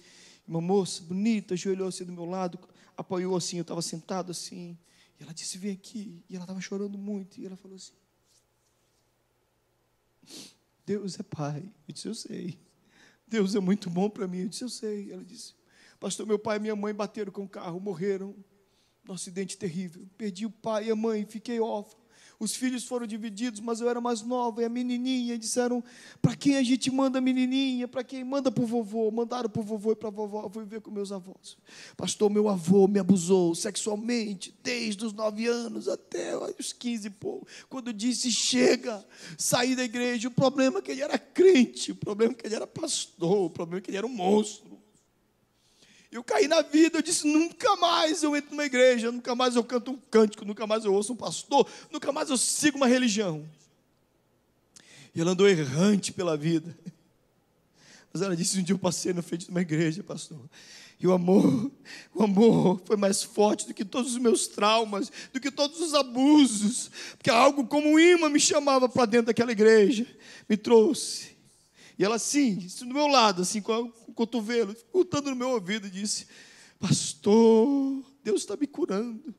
Uma moça bonita, ajoelhou assim do meu lado, apoiou assim, eu estava sentado assim, e ela disse: vem aqui. E ela estava chorando muito, e ela falou assim: Deus é pai. Eu disse: eu sei. Deus é muito bom para mim. Eu disse: eu sei. Ela disse: pastor, meu pai e minha mãe bateram com o carro, morreram num acidente terrível. Perdi o pai e a mãe, fiquei órfão. Os filhos foram divididos, mas eu era mais nova, e a menininha, disseram: para quem a gente manda a menininha? Para quem? Manda para o vovô. Mandaram para o vovô e para a vovó. Eu fui viver com meus avós. Pastor, meu avô me abusou sexualmente, desde os 9 anos até os 15 e pouco. Quando disse: chega, saí da igreja. O problema é que ele era crente, o problema é que ele era pastor, o problema é que ele era um monstro. Eu caí na vida, eu disse: nunca mais eu entro numa igreja, nunca mais eu canto um cântico, nunca mais eu ouço um pastor, nunca mais eu sigo uma religião. E ela andou errante pela vida. Mas ela disse: um dia eu passei na frente de uma igreja, pastor, e o amor foi mais forte do que todos os meus traumas, do que todos os abusos, porque algo como um imã me chamava para dentro daquela igreja, me trouxe. E ela assim, do meu lado, assim, com o cotovelo, escutando no meu ouvido, disse: pastor, Deus está me curando.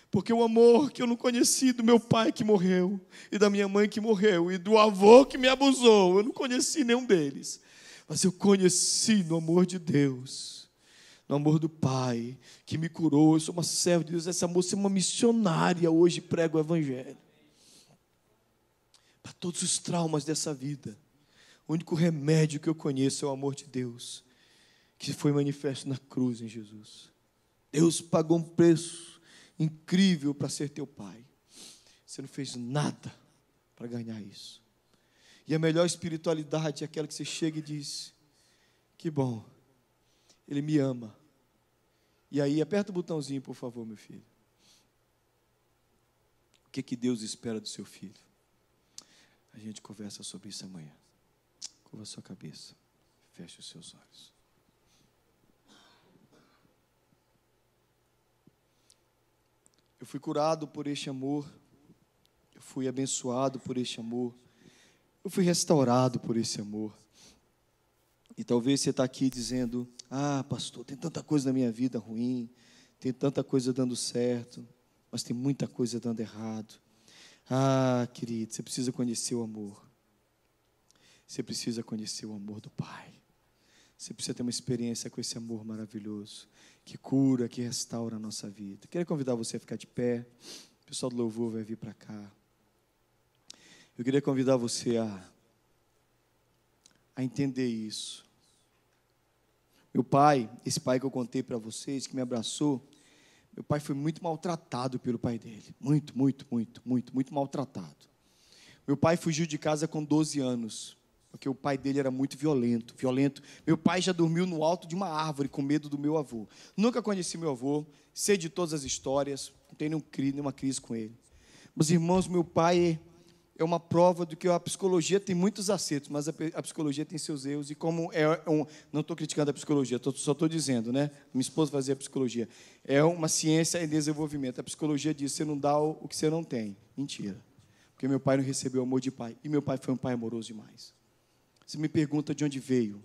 Porque o amor que eu não conheci do meu pai que morreu, e da minha mãe que morreu, e do avô que me abusou, eu não conheci nenhum deles. Mas eu conheci no amor de Deus, no amor do Pai, que me curou. Eu sou uma serva de Deus. Essa moça é uma missionária, hoje prega o Evangelho. Para todos os traumas dessa vida, o único remédio que eu conheço é o amor de Deus, que foi manifesto na cruz em Jesus. Deus pagou um preço incrível para ser teu pai. Você não fez nada para ganhar isso. E a melhor espiritualidade é aquela que você chega e diz: que bom, Ele me ama. E aí, aperta o botãozinho, por favor, meu filho. O que Deus espera do seu filho? A gente conversa sobre isso amanhã. Curva a sua cabeça, feche os seus olhos. Eu fui curado por este amor, eu fui abençoado por este amor, eu fui restaurado por esse amor. E talvez você está aqui dizendo: ah, pastor, tem tanta coisa na minha vida ruim, tem tanta coisa dando certo, mas tem muita coisa dando errado. Ah, querido, você precisa conhecer o amor. Você precisa conhecer o amor do Pai. Você precisa ter uma experiência com esse amor maravilhoso, que cura, que restaura a nossa vida. Queria convidar você a ficar de pé. O pessoal do louvor vai vir para cá. Eu queria convidar você a entender isso. Meu pai, esse pai que eu contei para vocês, que me abraçou, meu pai foi muito maltratado pelo pai dele. Muito maltratado. Meu pai fugiu de casa com 12 anos, porque o pai dele era muito violento. Meu pai já dormiu no alto de uma árvore com medo do meu avô. Nunca conheci meu avô, sei de todas as histórias, não tenho nenhuma crise com ele. Meus irmãos, meu pai é uma prova do que a psicologia tem muitos acertos, mas a psicologia tem seus erros. E como não estou criticando a psicologia, só estou dizendo, né? Minha esposa fazia psicologia. É uma ciência em desenvolvimento. A psicologia diz: você não dá o que você não tem. Mentira. Porque meu pai não recebeu amor de pai. E meu pai foi um pai amoroso demais. Você me pergunta de onde veio.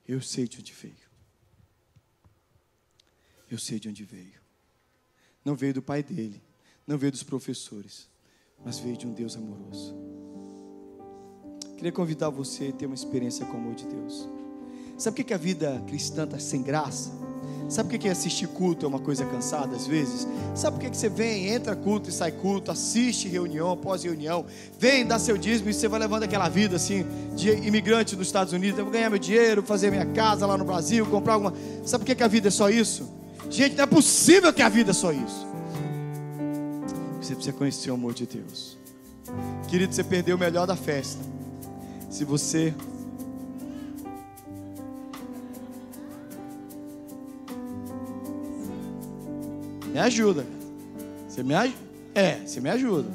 Eu sei de onde veio. Eu sei de onde veio. Não veio do pai dele. Não veio dos professores. Mas veio de um Deus amoroso. Queria convidar você a ter uma experiência com o amor de Deus. Sabe por que a vida cristã está sem graça? Sabe por que assistir culto é uma coisa cansada às vezes? Sabe por que você vem, entra culto e sai culto, assiste reunião após reunião, vem dar seu dízimo e você vai levando aquela vida assim, de imigrante nos Estados Unidos? Eu vou ganhar meu dinheiro, fazer minha casa lá no Brasil, comprar alguma... Sabe por que a vida é só isso? Gente, não é possível que a vida é só isso. Você precisa conhecer o amor de Deus. Querido, você perdeu o melhor da festa. Se você... Me ajuda. Você me ajuda? Você me ajuda.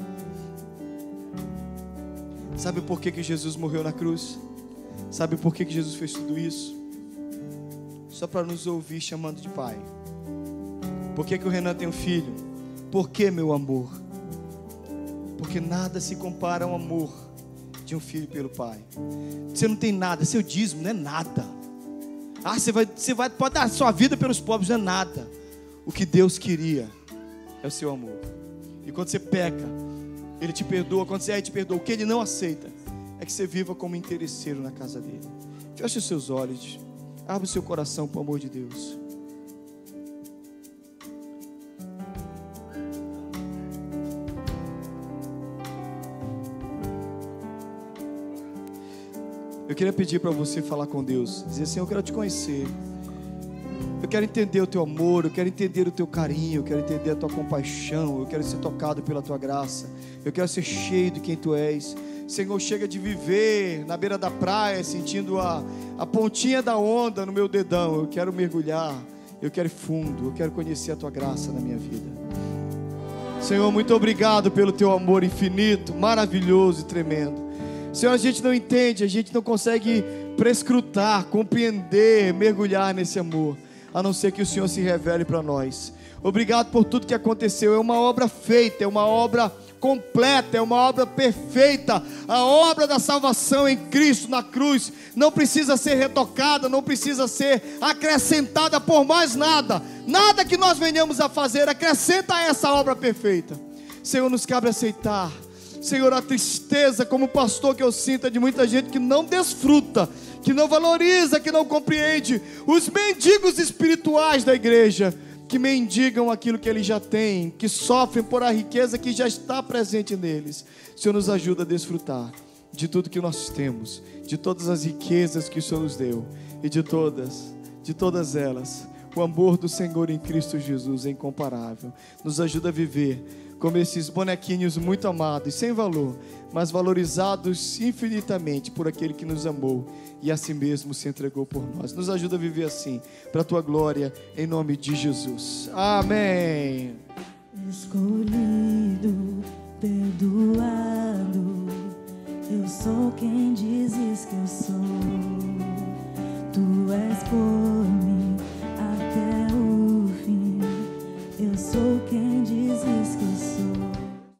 Sabe por que Jesus morreu na cruz? Sabe por que Jesus fez tudo isso? Só para nos ouvir chamando de pai. Por que o Renan tem um filho? Por que, meu amor? Porque nada se compara ao amor de um filho pelo pai. Você não tem nada, seu dízimo não é nada. Pode dar sua vida pelos pobres, não é nada. O que Deus queria é o seu amor. E quando você peca, Ele te perdoa. Quando você te perdoa, o que Ele não aceita é que você viva como interesseiro na casa dele. Feche os seus olhos, abra o seu coração para o amor de Deus. Eu queria pedir para você falar com Deus, dizer assim: eu quero te conhecer. Eu quero entender o teu amor, eu quero entender o teu carinho, eu quero entender a tua compaixão, eu quero ser tocado pela tua graça, eu quero ser cheio de quem tu és. Senhor, chega de viver na beira da praia, sentindo a pontinha da onda no meu dedão. Eu quero mergulhar, eu quero ir fundo, eu quero conhecer a tua graça na minha vida. Senhor, muito obrigado pelo teu amor infinito, maravilhoso e tremendo. Senhor, a gente não entende, a gente não consegue prescrutar, compreender, mergulhar nesse amor, a não ser que o Senhor se revele para nós. Obrigado por tudo que aconteceu. É uma obra feita, é uma obra completa, é uma obra perfeita. A obra da salvação em Cristo na cruz não precisa ser retocada, não precisa ser acrescentada por mais nada. Nada que nós venhamos a fazer acrescenta a essa obra perfeita. Senhor, nos cabe aceitar. Senhor, a tristeza como pastor que eu sinto é de muita gente que não desfruta, que não valoriza, que não compreende. Os mendigos espirituais da igreja, que mendigam aquilo que eles já têm, que sofrem por a riqueza que já está presente neles. Senhor, nos ajuda a desfrutar de tudo que nós temos, de todas as riquezas que o Senhor nos deu, e de todas elas, o amor do Senhor em Cristo Jesus é incomparável. Nos ajuda a viver como esses bonequinhos muito amados, sem valor, mas valorizados infinitamente por aquele que nos amou e a si mesmo se entregou por nós. Nos ajuda a viver assim, para a tua glória, em nome de Jesus. Amém. Escolhido, perdoado, eu sou quem dizes que eu sou. Tu és por mim até o fim. Eu sou quem dizes